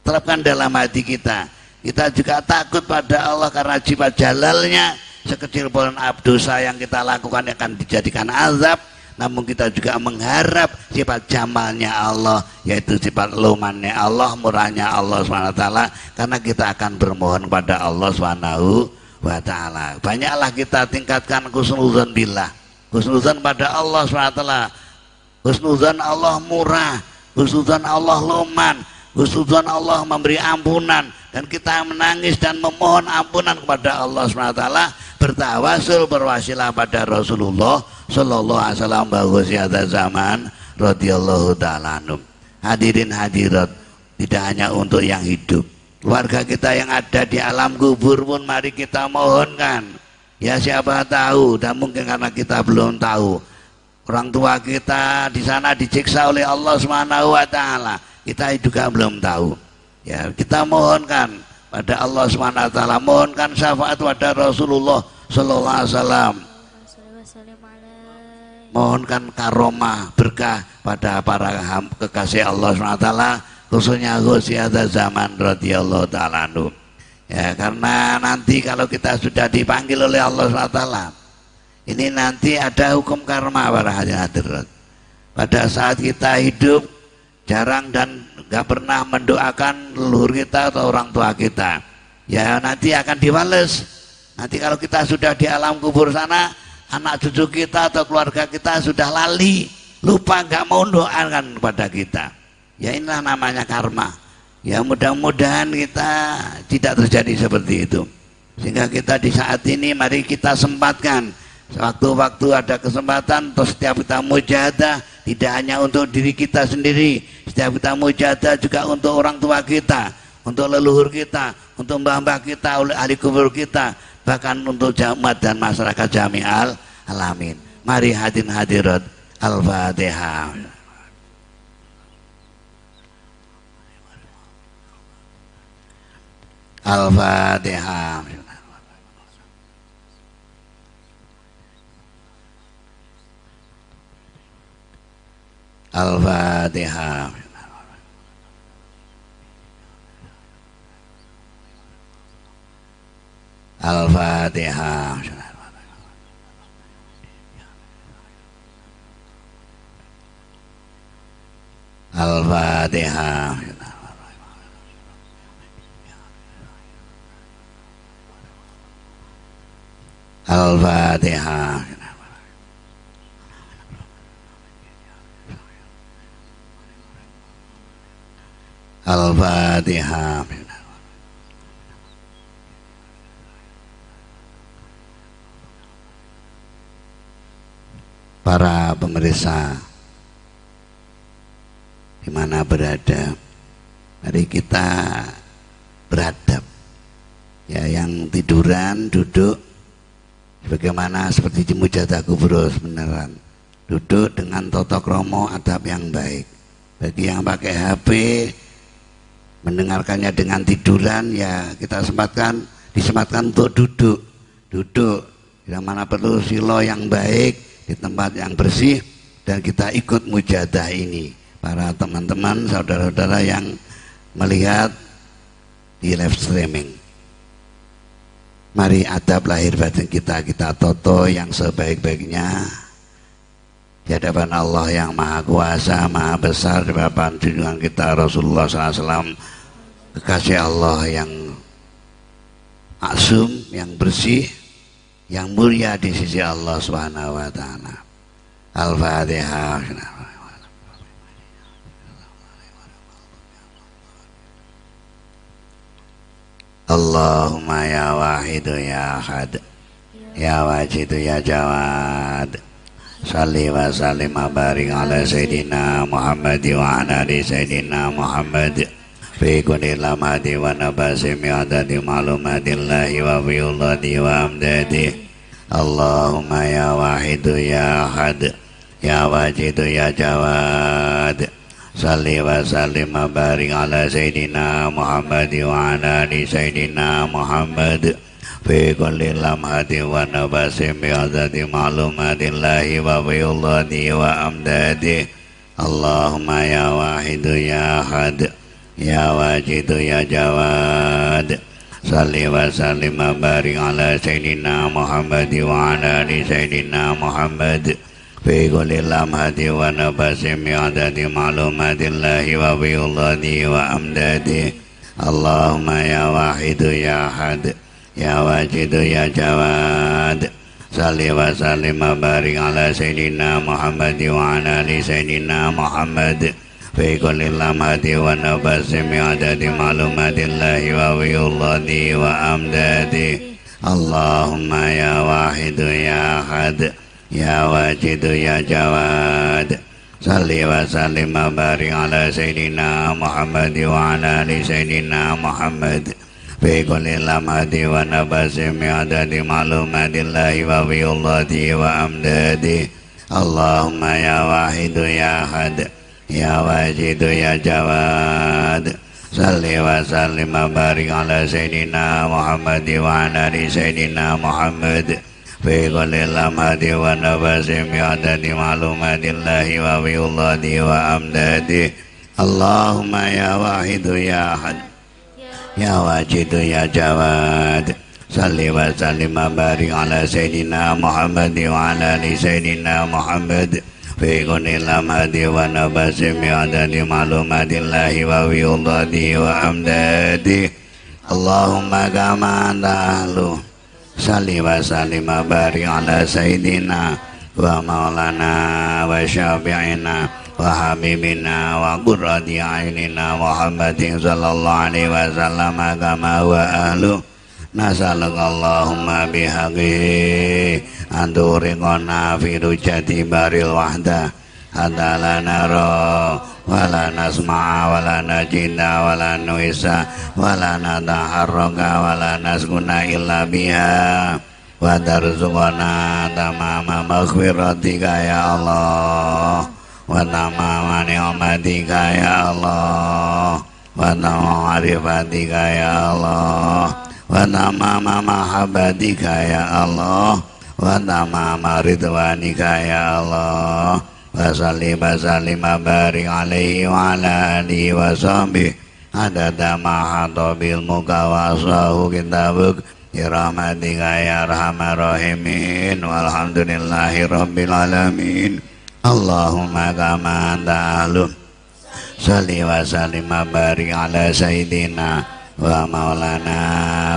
terapkan dalam hati kita. Kita juga takut pada Allah karena sifat jalalnya, sekecil pun dosa yang kita lakukan akan dijadikan azab. Namun kita juga mengharap sifat jamalnya Allah, yaitu sifat lumannya Allah, murahnya Allah SWT, karena kita akan bermohon kepada Allah SWT. Banyaklah kita tingkatkan husnuzan billah, husnuzan pada Allah SWT, husnuzan Allah murah, husnuzan Allah luman, husnuzan Allah memberi ampunan, dan kita menangis dan memohon ampunan kepada Allah SWT, bertawasul berwasilah pada Rasulullah Sallallahu Alaihi Wasallam bahwa zaman radhiyallahu ta'ala anhum. Hadirin hadirat, tidak hanya untuk yang hidup, keluarga kita yang ada di alam kubur pun mari kita mohonkan. Ya, siapa tahu, dan mungkin karena kita belum tahu, orang tua kita di sana disiksa oleh Allah Subhanahu wa ta'ala, kita juga belum tahu. Ya, kita mohonkan pada Allah Subhanahu wa ta'ala, mohonkan syafaat pada Rasulullah sallallahu alaihi wasallam, mohonkan karomah berkah pada para kekasih Allah Subhanahu wa ta'ala, khususnya Ghusiada zaman radhiyallahu ta'ala anhu. Ya, karena nanti kalau kita sudah dipanggil oleh Allah Subhanahu wa ta'ala, ini nanti ada hukum karma para hadirin. Pada saat kita hidup jarang dan gak pernah mendoakan leluhur kita atau orang tua kita, ya nanti akan diwales. Nanti kalau kita sudah di alam kubur sana, anak cucu kita atau keluarga kita sudah lali, lupa, gak mau doakan kepada kita. Ya, inilah namanya karma. Ya, mudah-mudahan kita tidak terjadi seperti itu, sehingga kita di saat ini mari kita sempatkan waktu-waktu ada kesempatan, terus setiap kita mujahadah tidak hanya untuk diri kita sendiri, setiap kita mujahadah juga untuk orang tua kita, untuk leluhur kita, untuk mbah-mbah kita, oleh ahli kubur kita, bahkan untuk jamaat dan masyarakat jami'al alamin. Mari hadirin hadirat, Al-Fatihah. Al-Fatihah. Al-Fatihah. Al-Fatihah. Al-Fatihah. Al-Fatihah. Al-Fatihah. Para pemirsa di mana berada, mari kita beradab Ya, yang tiduran duduk bagaimana seperti mujadah kubro beneran. Duduk dengan tata krama adab yang baik. Bagi yang pakai HP mendengarkannya dengan tiduran, ya kita disematkan untuk duduk yang mana perlu silo yang baik di tempat yang bersih, dan kita ikut mujadah ini. Para teman-teman, saudara-saudara yang melihat di live streaming, mari adab lahir batin kita toto yang sebaik-baiknya di hadapan Allah yang maha kuasa, maha besar, di hadapan junjungan kita Rasulullah SAW, kekasih Allah yang maksum, yang bersih, yang mulia di sisi Allah Subhanahu wa taala. Al-Fatihah. Allahumma ya wahidu ya ahad, ya wajidu ya jawad, salli wa sallim wa barik ala sayyidina Muhammad wa ala ali sayyidina Muhammad fi kulli lamati wa nabasi mi'adadi ma'lumatillahi wa bi'ulladi wa amdadi. Allahumma ya wahidu ya ahad, ya wajidu ya jawad, salli wa sallim wa barik ala sayyidina Muhammad wa ala ali sayyidina Muhammad fi kulli lamhati wa nabasi bi'adadi ma'lumatillahi wa bi'ulladi wa amdadi. Allahumma ya wahidu ya ahad, ya wajidu ya jawad, salli wa sallim wa barik ala sayyidina Muhammad wa ala ali sayyidina Muhammad fi kulli lamhati wa nabasi mi'adadi ma'lumatillahi wa bi'ulladi wa amdadi. Allahumma ya wahidu ya ahad, ya wajidu ya jawad, salli wa sallim wa barik ala sayyidina Muhammad wa ala ali sayyidina Muhammad fi kulli lamhati wa nabasi mi'adadi ma'lumatillahi wa bi'ulladi wa amdadi. Allahumma ya wahidu ya ahad, ya wajidu ya jawad, salli wa sallim wa barik ala sayyidina Muhammad wa ala ali sayyidina Muhammad fi kulli lamhati wa nabasi mi'adadi ma'lumatillahi wa bi'ulladi wa amdadi. Allahumma ya wahidu ya ahad, ya wajidu ya jawad, salli wa sallim wa barik ala sayyidina Muhammad wa ala ali sayyidina Muhammad fi kulli lamhati wa nabasi mi'adadi ma'lumatillahi wa bi'ulladi wa amdadi. Allahumma ya wahidu ya ahad, ya wajidu ya jawad, salli wa sallim wa barik ala sayyidina Muhammad wa ala ali sayyidina Muhammad fi kulli lamhati wa nabasi mi'adadi ma'lumatillahi wa bi'ulladi wa amdadi. Allahumma kama anta ahlu, salli wa sallim wa barik ala sayyidina wa maulana wa syafi'ina wa habibina wa qurrati a'yunina Muhammadin sallallahu alaihi wasallam kama wa ahlu. Nasaluka Allahumma bihaqihi anturiqona fi rujati baril wahda hatta la nara wa la nasma'a wa la najida wa la nuisa wa la nataharraka wa la naskuna illa biha wa tarzuqana tamama maghfiratika ya Allah wa tamama ni'matika ya Allah wa tamama arifatika ya Allah wa tamama mahabbatika ya Allah wa tamama ridwanika ya Allah wa salli wa sallim wa barik alaihi wa ala alihi wa sahbihi adada ma hata bil muka wa asahu kitabuk birahmatika ya arhamar rahimin walhamdulillahi rabbil alamin. Allahumma kama anta ahlu, salli wa sallim wa barik ala sayyidina wa maulana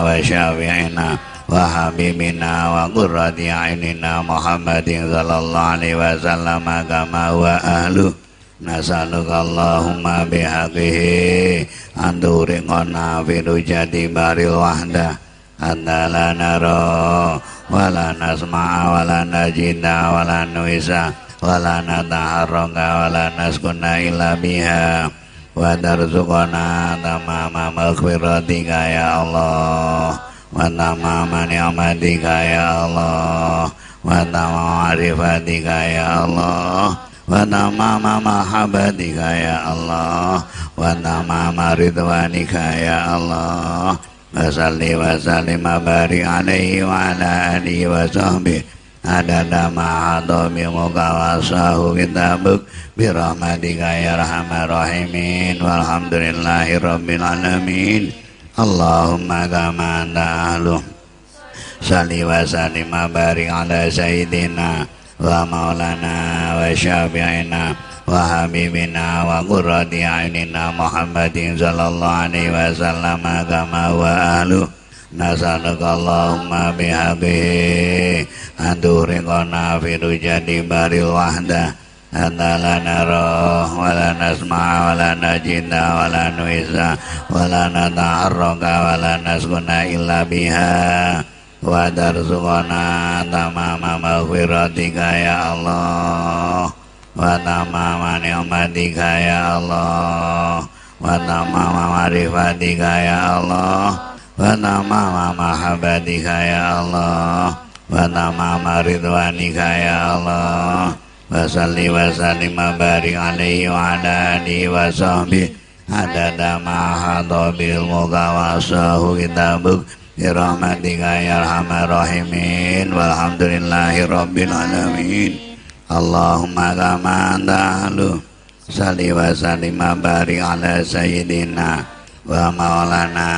wa syafi'ina wa habibina wa qurrati a'yunina Muhammadin sallallahu alaihi wasallam kama wa ahlu. Nasaluka Allahumma bihaqihi anturiqona fi rujati baril wahda hatta la nara wa la nasma'a wa la najida wa la nuisa wa la nataharraka wa la naskuna illa biha wa tarzuqana tamama maghfiratika ya Allah wa tamama ni'matika ya Allah, wa tamama ma'rifatika ya Allah, wa tamama mahabbatika ya Allah, wa tamama ridwanika ya Allah. Wa salli wa sallim wa barik alaihi wa ala alihi wa sahbihi adada ma'adha bi muqawasahu kitabuk bi rahmatika ya arhamar rahimin walhamdulillahi rabbil alamin. Allahumma kama anta ahlu salli wa sallim wa barik ala sayyidina wa maulana wa syafi'ina wa habibina wa qurrati a'yunina Muhammadin sallallahu alaihi wasallam kama wa ahlu. Nas'aluka Allahumma bihaqqihi an turiqana fi rujadi baril wahdah anta la nara wa la nasma'a wa la najida wa la nuisa wa la nata'arraka wa la naskuna illa biha wa tarzuqana tamama maghfiratika ya Allah, wa tamama ni'matika ya Allah, wa tamama ma'rifatika ya Allah, wa tamama mahabbatika ya Allah, wa tamama ridwanika ya Allah. Wa salli wa sallim wa barik alaihi wa ala alihi wa sahbihi adada ma hadha bil muqawasahu kitabuk bi rahmatika ya arhamar rahimin walhamdulillahi rabbil alamin. Allahumma kama anta ahlu salli wa sallim wa barik ala sayyidina wa maulana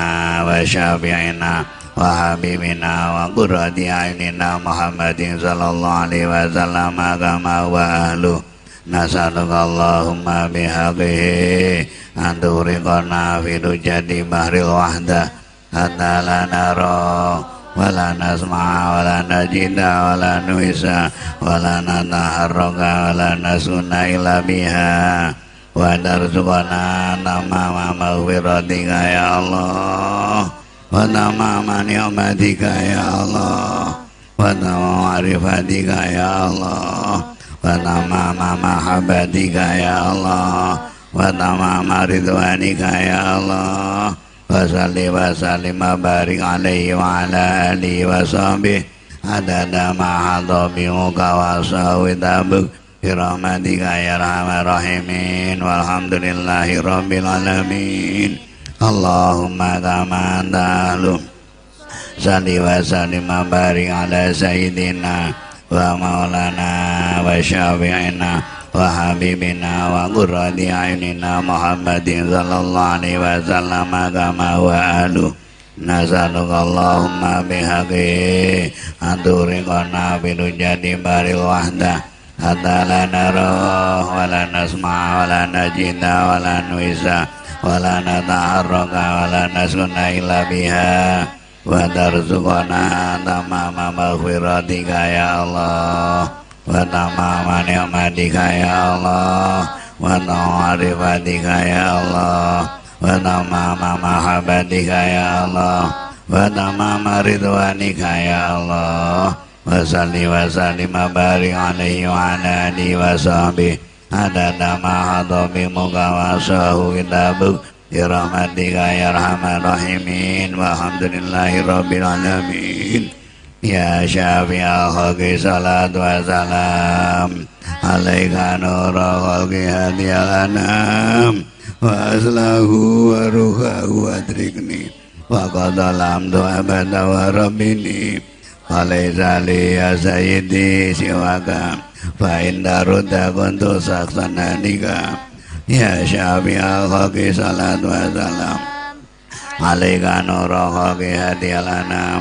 wa syafi'ina wa habibina wa qurrati a'yunina Muhammadin sallallahu alaihi wasallam kama wa ahlu. Nas'aluka Allahumma bihaqqihi an turiqana fi rujadi bahril wahdah hatta la nara wa la nasma'a wa la najida wa la nuhisa wa la nata'arraka wa la nasuna illa biha wa tarzuqana tamama maghfiratika ya Allah, wa tamama ni'matika ya Allah, wa tamama ma'rifatika ya Allah, wa tamama mahabbatika ya Allah, wa tamama ridwanika ya Allah. Wa salli wa sallim wa barik alaihi wa ala alihi wa sahbihi adada ma hadha bi muqawasahu kitabuk bi rahmatika ya arhamar rahimin walhamdulillahi rabbil alamin. Allahumma kama anta ahlu salli wa sallim wa barik ala sayyidina wa maulana wa syafi'ina wa habibina wa qurrati a'yunina Muhammadin sallallahu alaihi wasallam kama wa ahlu. Nas'aluka Allahumma bihaqqihi an turiqana fi rujadi baril wahdah hatta la nara wa la nasma'a wa la najida wa la nuisa wa la nata'arraka wa la naskuna illa biha wa tarzuqana tamama maghfiratika ya Allah, wa tamama ni'matika ya Allah, wa tamama ma'rifatika ya Allah, wa tamama mahabbatika ya Allah, wa tamama ridwanika ya Allah. Wa salli wa sallim wa barik alaihi wa ala alihi wa sahbihi adada ma hadha bi muqawasahu kitabuk bi rahmatika ya arhamar rahimin walhamdulillahi rabbil alamin. Ya syafi'al khalqi salatu wa salam alaika nura khalqi hadiyal anam wa aslahu wa ruhahu adrikni wa qadalam doa bada wa rabbini alaysa li ya sayyidi siwaka fa inda rudda kuntu saksananika. Ya syafi'al khalqi salatu wa salam alaika nura khalqi hadiyal anam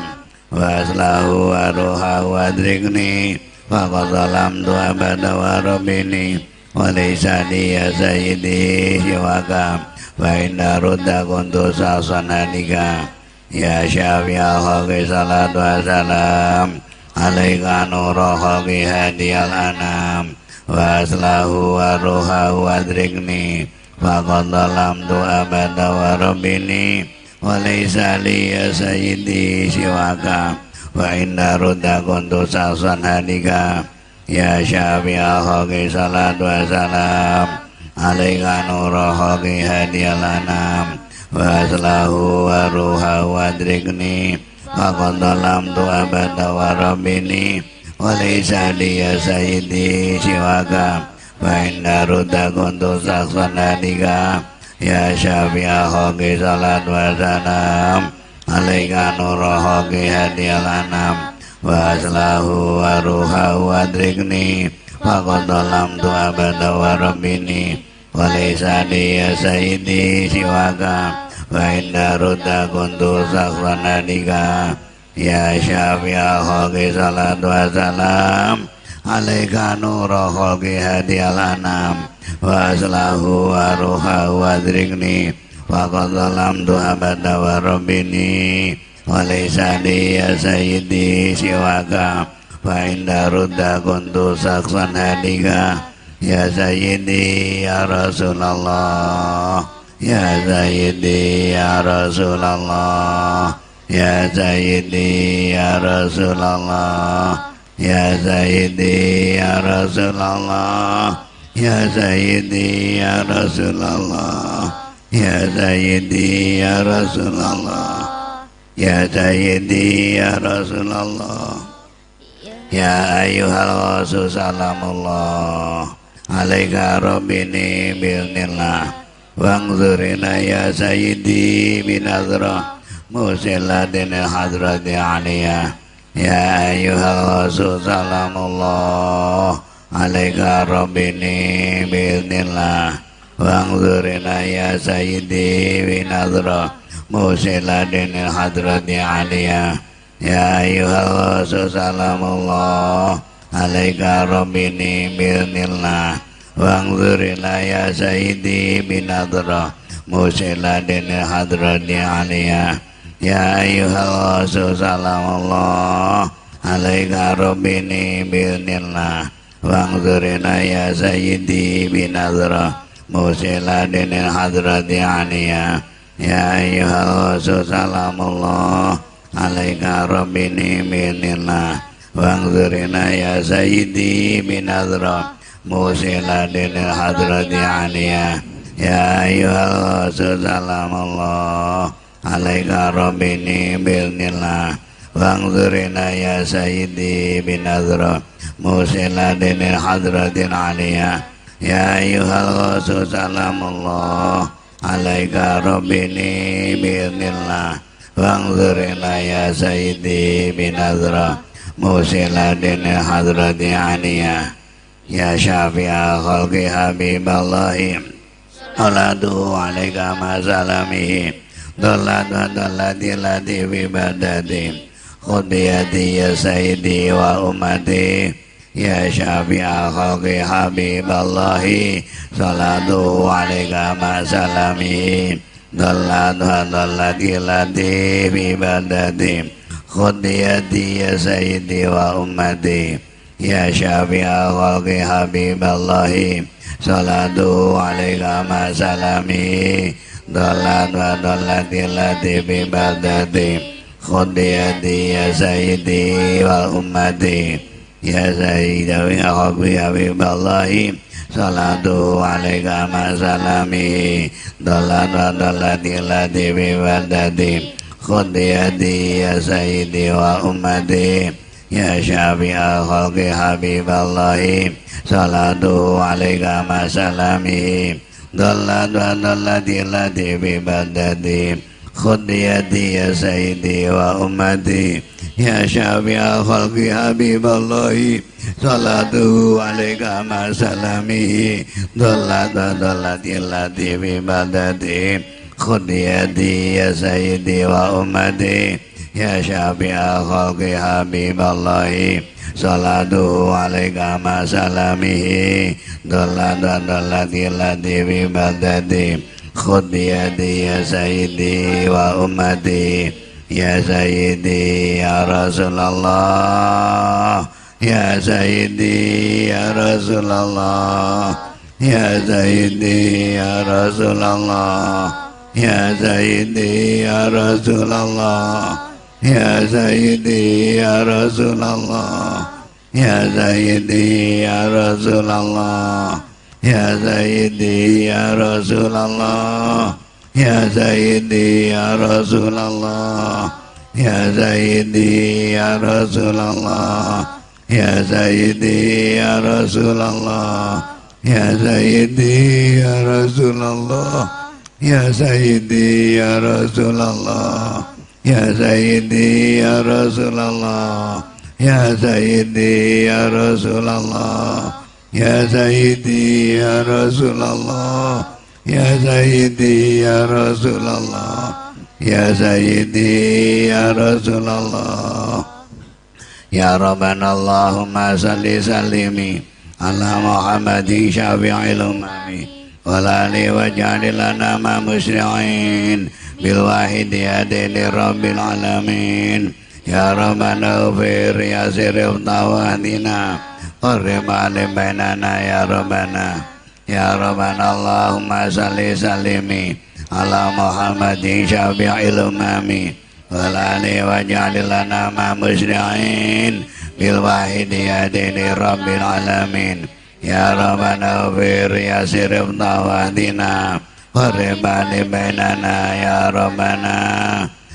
wa aslahu wa ruhahu adrikni wa qadalam doa bada wa rabbini wa laysa li ya sayyidi siwaka fa inda rudda kuntu saksananika. Ya syafi'al khalqi salatu wa salam alaika nura khalqi hadiyal anam wa aslahu wa ruhahu adrikni wa qadalam doa bada wa rabbini wa laysa li ya sayyidi siwaka wa inda rudda kuntu saksananika. Ya syafi'al khalqi salatu wa salam alaika nura khalqi hadiyal anam wa aslahu wa ruhahu adrikni faqad zalamtu abada wa rabbini wa laysa liya sayyidi siwaka fa inna rudda kuntu saksan hadika ya syafi'a hoki salat wa salam alaika nurah hoki hadiyal anam wa aslahu wa ruha wa adrikni faqad zalamtu abada wa rabbini wa laysa liya sayyidi siwaka fa inna rudda kuntu saksan hadika ya syafi'a hoki salat wa salam alaika nurah hoki hadiyal anam wa aslahu wa ruha wa adrikni faqad zalamtu abada wa rabbini wa laysa liya sayyidi siwaka fa inna rudda kuntu saksan hadika ya sayyidi ya Rasulullah ya sayyidi ya Rasulullah ya sayyidi ya Rasulullah ya sayyidi ya Rasulullah ya sayyidi ya Rasulullah ya sayyidi ya Rasulullah ya sayyidi ya Rasulullah ya ayyuhal rasul salamullah alaika rabbini bi'nillah wangzurina ya sayyidi binazrah musiladin hadrati aliyah ya ayyuhal rasul salamullah alaika rabbini bi'nillah wangzurina ya sayyidi binazrah musiladin hadrati aliyah ya ayyuhal rasul salamullah alaika rabbini bi'nillah wangzurina ya sayyidi binazrah musiladin hadrati aliyah ya ayyuhal rasul salamullah alaika rabbini bi'nillah wangzurina ya sayyidi binazrah musiladin hadrati aliyah ya ayyuhal rasul salamullah alaika rabbini bi'nillah wangzurina ya sayyidi binazrah musiladin hadrati aliyah ya ayyuhal rasul salamullah alaika rabbini bi'nillah wangzurina ya sayyidi binazrah musiladin hadrati aliyah ya ayyuhal rasul salamullah alaika rabbini bi'nillah wangzurina ya sayyidi binazrah musiladin hadrati aliyah ya syafi'a khalqi habiballahi salatu alaika ma salamihi dallat wa dallati lati bibadati khudiyati ya sayyidi wa ummati ya syafi'a khalqi habiballahi salatu alaika ma salamihi dallat wa dallati lati bibadati khudiyati ya sayyidi wa ummati ya syafi'a khalqi habiballahi salatu alaika ma salamihi dallat wa dallati lati bibadati khudiyati ya sayyidi wa ummati ya sayyidi khalqi habiballahi salatu alaika ma salamihi dallat wa dallati lati bibadati khudiyati ya sayyidi wa ummati ya syafi'a khalqi habiballahi salatu alaika ma salamihi dallat wa dallati lati bibadati khudiyati ya sayyidi wa ummati ya syafi'a khalqi habiballahi salatu alaika ma salamihi dallat wa dallati lati bibadati khudiyati ya sayyidi wa ummati ya syafi'a khalqi habiballahi salatu alaika ma salamihi dallat wa dallati lati bibadati khudiyati ya sayyidi wa ummati ya sayyidi ya Rasulullah ya sayyidi ya Rasulullah ya sayyidi ya Rasulullah ya sayyidi ya Rasulullah ya sayyidi ya Rasulullah ya sayyidi ya Rasulullah ya sayyidi ya Rasulullah ya sayyidi ya Rasulullah Ya Sayyidi ya Rasulullah, Ya Sayyidi ya Rasulullah, Ya Sayyidi ya Rasulullah, Ya Sayyidi ya Rasulullah, Ya Sayyidi ya Rasulullah, Ya Sayyidi ya Rasulullah, Ya Sayyidi ya Rasulullah, Ya Sayyidi ya Rasulullah, Ya Sayyidi ya Rasulullah. Ya Rabbana Allahumma salli sallimi ala Muhammadin syafi'il umami walali waj'al lana ma musri'in bil wahidi adili rabbil alamin. Ya Rabbana ufir ya sirif tawahdina qarrib alim bainana ya Rabbana. Ya Rabbana Allahumma salli sallimi ala Muhammadin syafi'il umami walali waj'al lana ma musri'in bil wahidi adili rabbil alamin. Ya Rabbana ufir ya sirif tawahdina qarrib alim bainana ya Rabbana.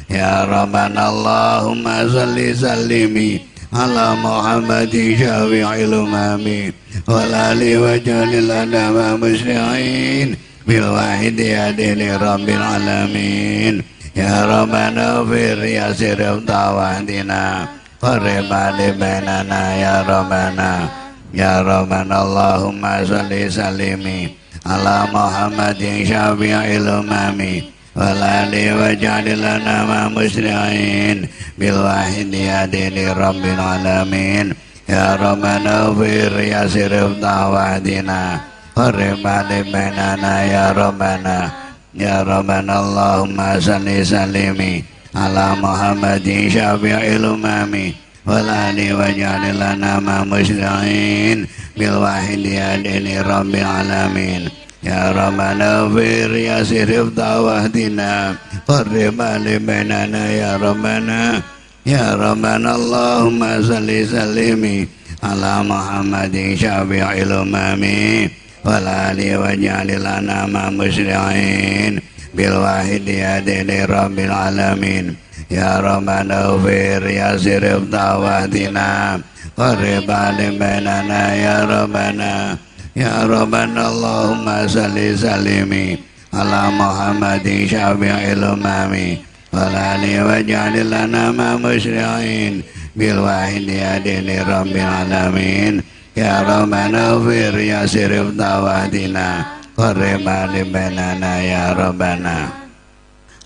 Ya Rabbana Allahumma salli sallimi ala Muhammadin syafi'il umami walali waj'al lana ma musri'in bil wahidi adili rabbil alamin. Ya Rabbana ufir ya sirif tawahdina qarrib alim bainana ya Rabbana. Ya Rabbana Allahumma salli sallimi ala Muhammadin syafi'il umami walali waj'al lana ma musri'in bil wahidi adili rabbil alamin. Ya Rabbana ufir ya sirif tawahdina qarrib alim bainana ya Rabbana. Ya Rabbana Allahumma salli sallimi ala Muhammadin syafi'il umami walali waj'al lana ma musri'in bil wahidi adili rabbil alamin. Ya Rabbana ufir ya sirif tawahdina qarrib alim bainana ya Rabbana. Ya Rabbana Allahumma salli sallimi ala Muhammadin syafi'il umami walali waj'al lana ma musri'in bil wahidi adili rabbil alamin. Ya Rabbana ufir ya sirif tawahdina qarrib alim bainana ya Rabbana. Ya Rabbana Allahumma salli sallimi ala Muhammadin syafi'il umami walali waj'al lana ma musri'in bil wahidi adili rabbil alamin. Ya Rabbana ufir ya sirif tawahdina qarrib alim bainana ya Rabbana.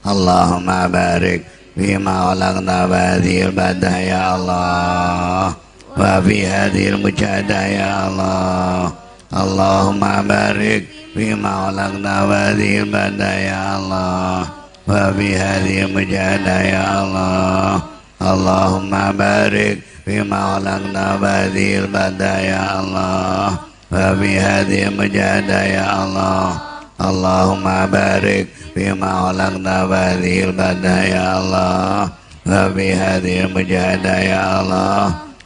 Allahumma barik fima khalaqta hadhil badah ya Allah wa fi hadhil mujahadah ya Allah. Allahumma barik fima khalaqta hadhil badah ya Allah wa fi hadhil mujahadah ya Allah. Allahumma barik fima khalaqta hadhil badah ya Allah wa fi hadhil mujahadah ya Allah. Allahumma barik fima khalaqta hadhil badah ya Allah wa fi hadhil mujahadah ya Allah.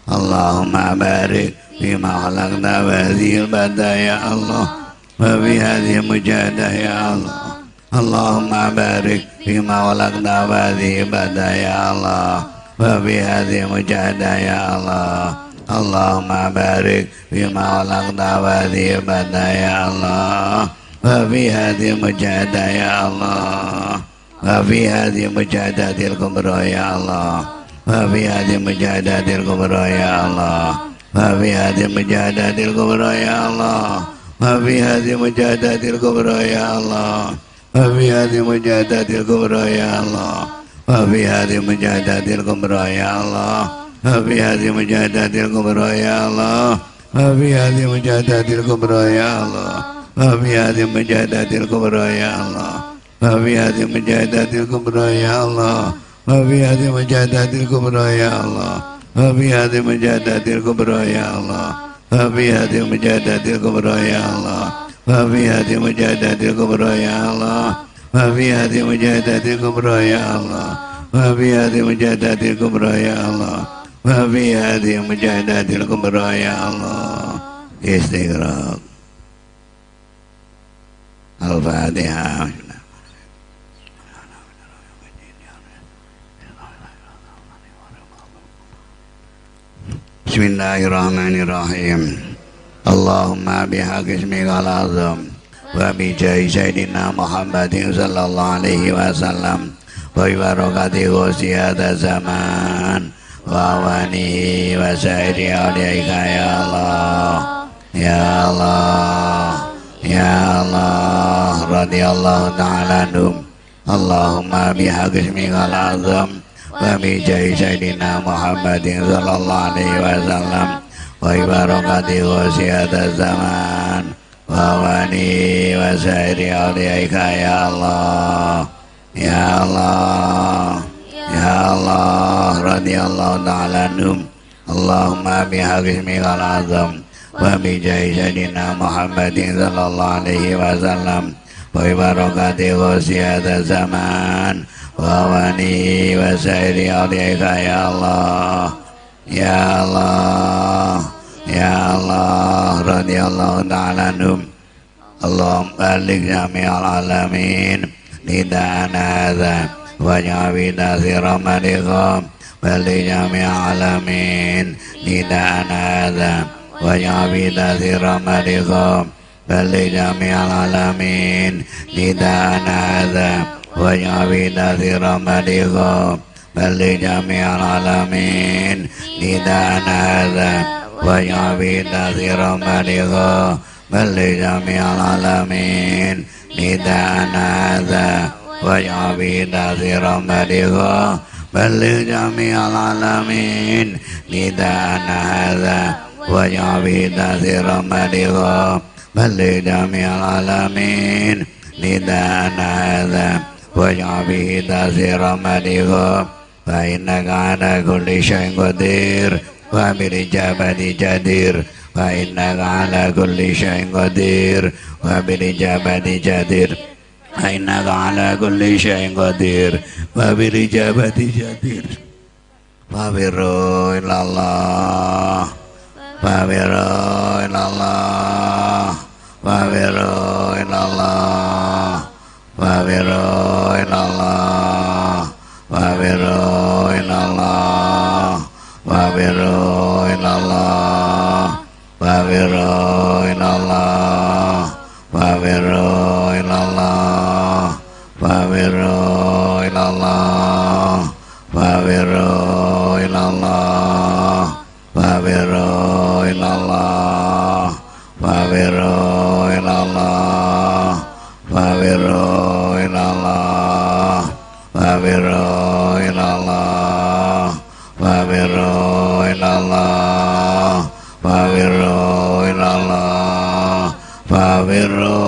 Allahumma barik fima khalaqta hadhil badah ya Allah wa fi hadhil mujahadah ya Allah. Allahumma barik fima khalaqta hadhil badah ya Allah wa fi hadhil mujahadah ya Allah. Allahumma barik fima khalaqta hadhil badah ya Allah wa fi hadhil mujahadah ya Allah wa fi hadhil mujahadatil kubra ya Allah wa fi hadhil mujahadatil kubra ya Allah wa fi hadhil mujahadatil kubra ya Allah wa fi hadhil mujahadatil kubra ya Allah wa fi hadhil mujahadatil kubra ya Allah wa fi hadhil mujahadatil kubra ya Allah wa fi hadhil mujahadatil kubra ya Allah wa fi hadhil mujahadatil kubra ya Allah wa fi hadhil mujahadatil kubra ya Allah wa fi hadhil mujahadatil kubra ya Allah wa fi hadhil mujahadatil kubra ya Allah wa fi hadhil mujahadatil kubra ya Allah wa fi hadhil mujahadatil kubra ya Allah wa fi hadhil mujahadatil kubra ya Allah wa fi hadhil mujahadatil kubra ya Allah wa fi hadhil mujahadatil kubra ya Allah wa fi hadhil mujahadatil kubra ya Allah. Istighfar. Al-Fatihah. Bismillahirrahmanirrahim. Allahumma bihaqqi ismikal azam wa bi jahi sayyidina Muhammadin sallallahu alaihi wasallam wa bi barakati ghusiyata zaman wa wanihi wa sayyidi awliyaika ya Allah ya Allah ya Allah radhiyallahu ta'ala anhum. Allahumma bihaqqi ismikal azam wa bi jahi sayyidina Muhammadin sallallahu alaihi wasallam wa bi barakati ghusiyata zaman wa wani wa sayyidi awliyaika ya Allah ya Allah ya Allah radhiyallahu ta'ala anhum. Allahumma bihaqqi ismikal azam wa bi jahi sayyidina Muhammadin sallallahu alaihi wasallam wa bi barakati ghusiyata zaman wa wani wa sayyidi awliyaika ya Allah ya Allah ya Allah radhiyallahu ta'ala anhum. Allahumma baligh jami'al alamin nida'ana hadza wa ja'wi nasira malikum baligh jami'al alamin nida'ana hadza wa ja'wi nasira malikum baligh jami'al alamin nida'ana hadza wa ja'wi nasira malikum baligh jami'al alamin nida'ana hadza wa ja'wi nasira malikum baligh jami'al alamin nida'ana hadza wa ja'wi nasira malikum baligh jami'al alamin nida'ana hadza wa ja'wi nasira malikum baligh jami'al alamin nida'ana hadza wa ja'wi nasira malikum fa innaka ala kulli syai'in qadir wa bil ijabati jadir fa innaka ala kulli syai'in qadir wa bil ijabati jadir fa innaka ala kulli syai'in qadir wa bil ijabati jadir fabiru ilallah fabiru ilallah fabiru ilallah fabiru ilallah fabiru ilallah fabiru ilallah fabiru ilallah fabiru ilallah fabiru ilallah fabiru ilallah fabiru ilallah fabiru ilallah fabiru ilallah fabiru ilallah fabiru ilallah fabiru ilallah fabiru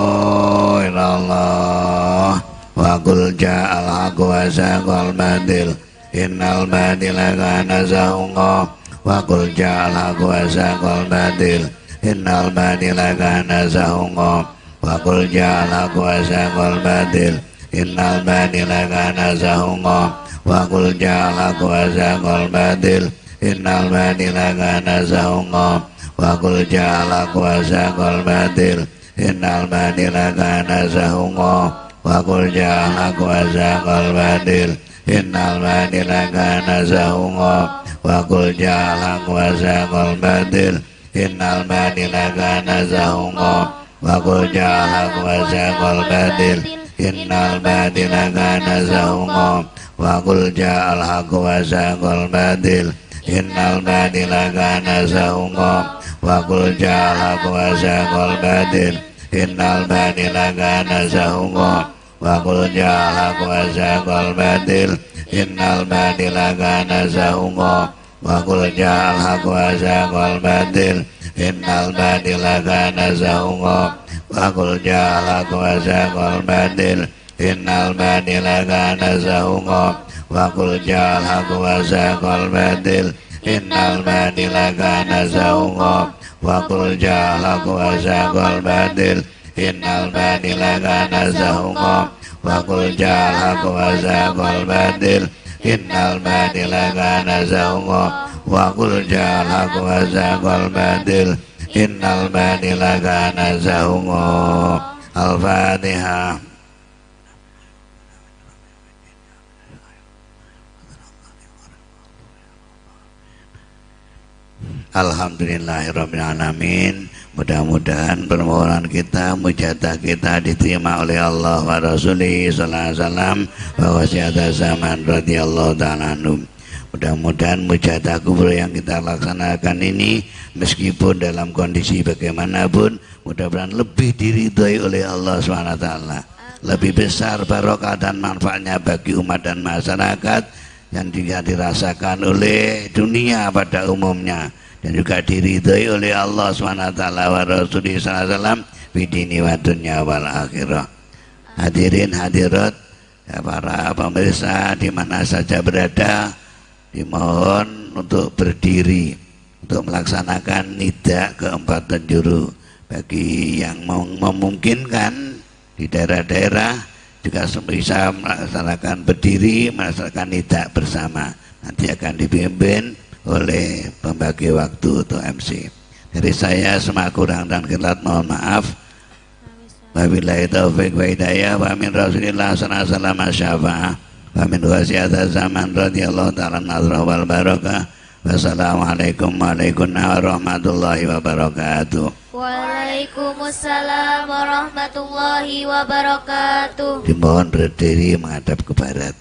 ilallah wa qul ja'al haqqu wa zaqal batil innal batila kana zahuqa wa qul ja'al haqqu wa zaqal batil innal batila kana zahuqa wa qul ja'al haqqu wa zaqal batil innal batila kana zahuqa wa qul ja'al haqqu wa zaqal batil innal batila kana zahuqa wa qul ja'al haqqu wa zaqal batil innal batila kana zahuqa wa qul ja'al haqqu wa zaqal batil innal batila kana zahuqa wa qul ja'al haqqu wa zaqal batil innal batila kana zahuqa wa qul ja'al haqqu wa zaqal batil innal batila kana zahuqa wa qul ja'al haqqu wa zaqal batil innal batila kana zahuqa wa qul ja'al haqqu wa zaqal batil innal batila kana zahuqa wa qul ja'al haqqu wa zaqal batil innal batila kana zahuqa wa qul ja'al haqqu wa zaqal batil innal batila kana zahuqa wa qul ja'al haqqu wa zaqal batil innal batila kana zahuqa wa qul ja'al haqqu wa zaqal batil innal batila kana zahuqa wa qul ja'al haqqu wa zaqal batil innal batila kana zahuqa wa qul ja'al haqqu wa zaqal batil innal batila kana zahuqa wa qul ja'al haqqu wa zaqal batil innal batila kana zahuqa. Al-Fatihah. Alhamdulillahirrahmanirrahim. Mudah-mudahan permohonan kita, mujadah kita diterima oleh Allah wa Rasulih sallallahu alaihi wasallam wa wasiat zaman radhiyallahu ta'ala anhum. Mudah-mudahan mujadah kubur yang kita laksanakan ini meskipun dalam kondisi bagaimanapun, mudah-mudahan lebih diridhoi oleh Allah SWT, lebih besar barokah dan manfaatnya bagi umat dan masyarakat yang juga dirasakan oleh dunia pada umumnya, dan juga diridhoi oleh Allah SWT wa Rasulullah SAW bidini wa dunya wal akhirah. Hadirin hadirat, ya para pemirsa di mana saja berada, dimohon untuk berdiri untuk melaksanakan nida keempat penjuru. Bagi yang memungkinkan di daerah-daerah juga bisa melaksanakan berdiri, melaksanakan nida bersama. Nanti akan dipimpin oleh pembagi waktu atau MC. Dari saya semua kurang dan khilat mohon maaf. Wabillahi taufiq wa hidayah wa min Rasulillah sallallahu alaihi wasallam syafa'ah wa min wasiat zaman radhiyallahu ta'ala nazrah wal barakah. Wassalamualaikum warahmatullahi wabarakatuh. Waalaikumsalam warahmatullahi wabarakatuh. Dimohon berdiri menghadap ke barat.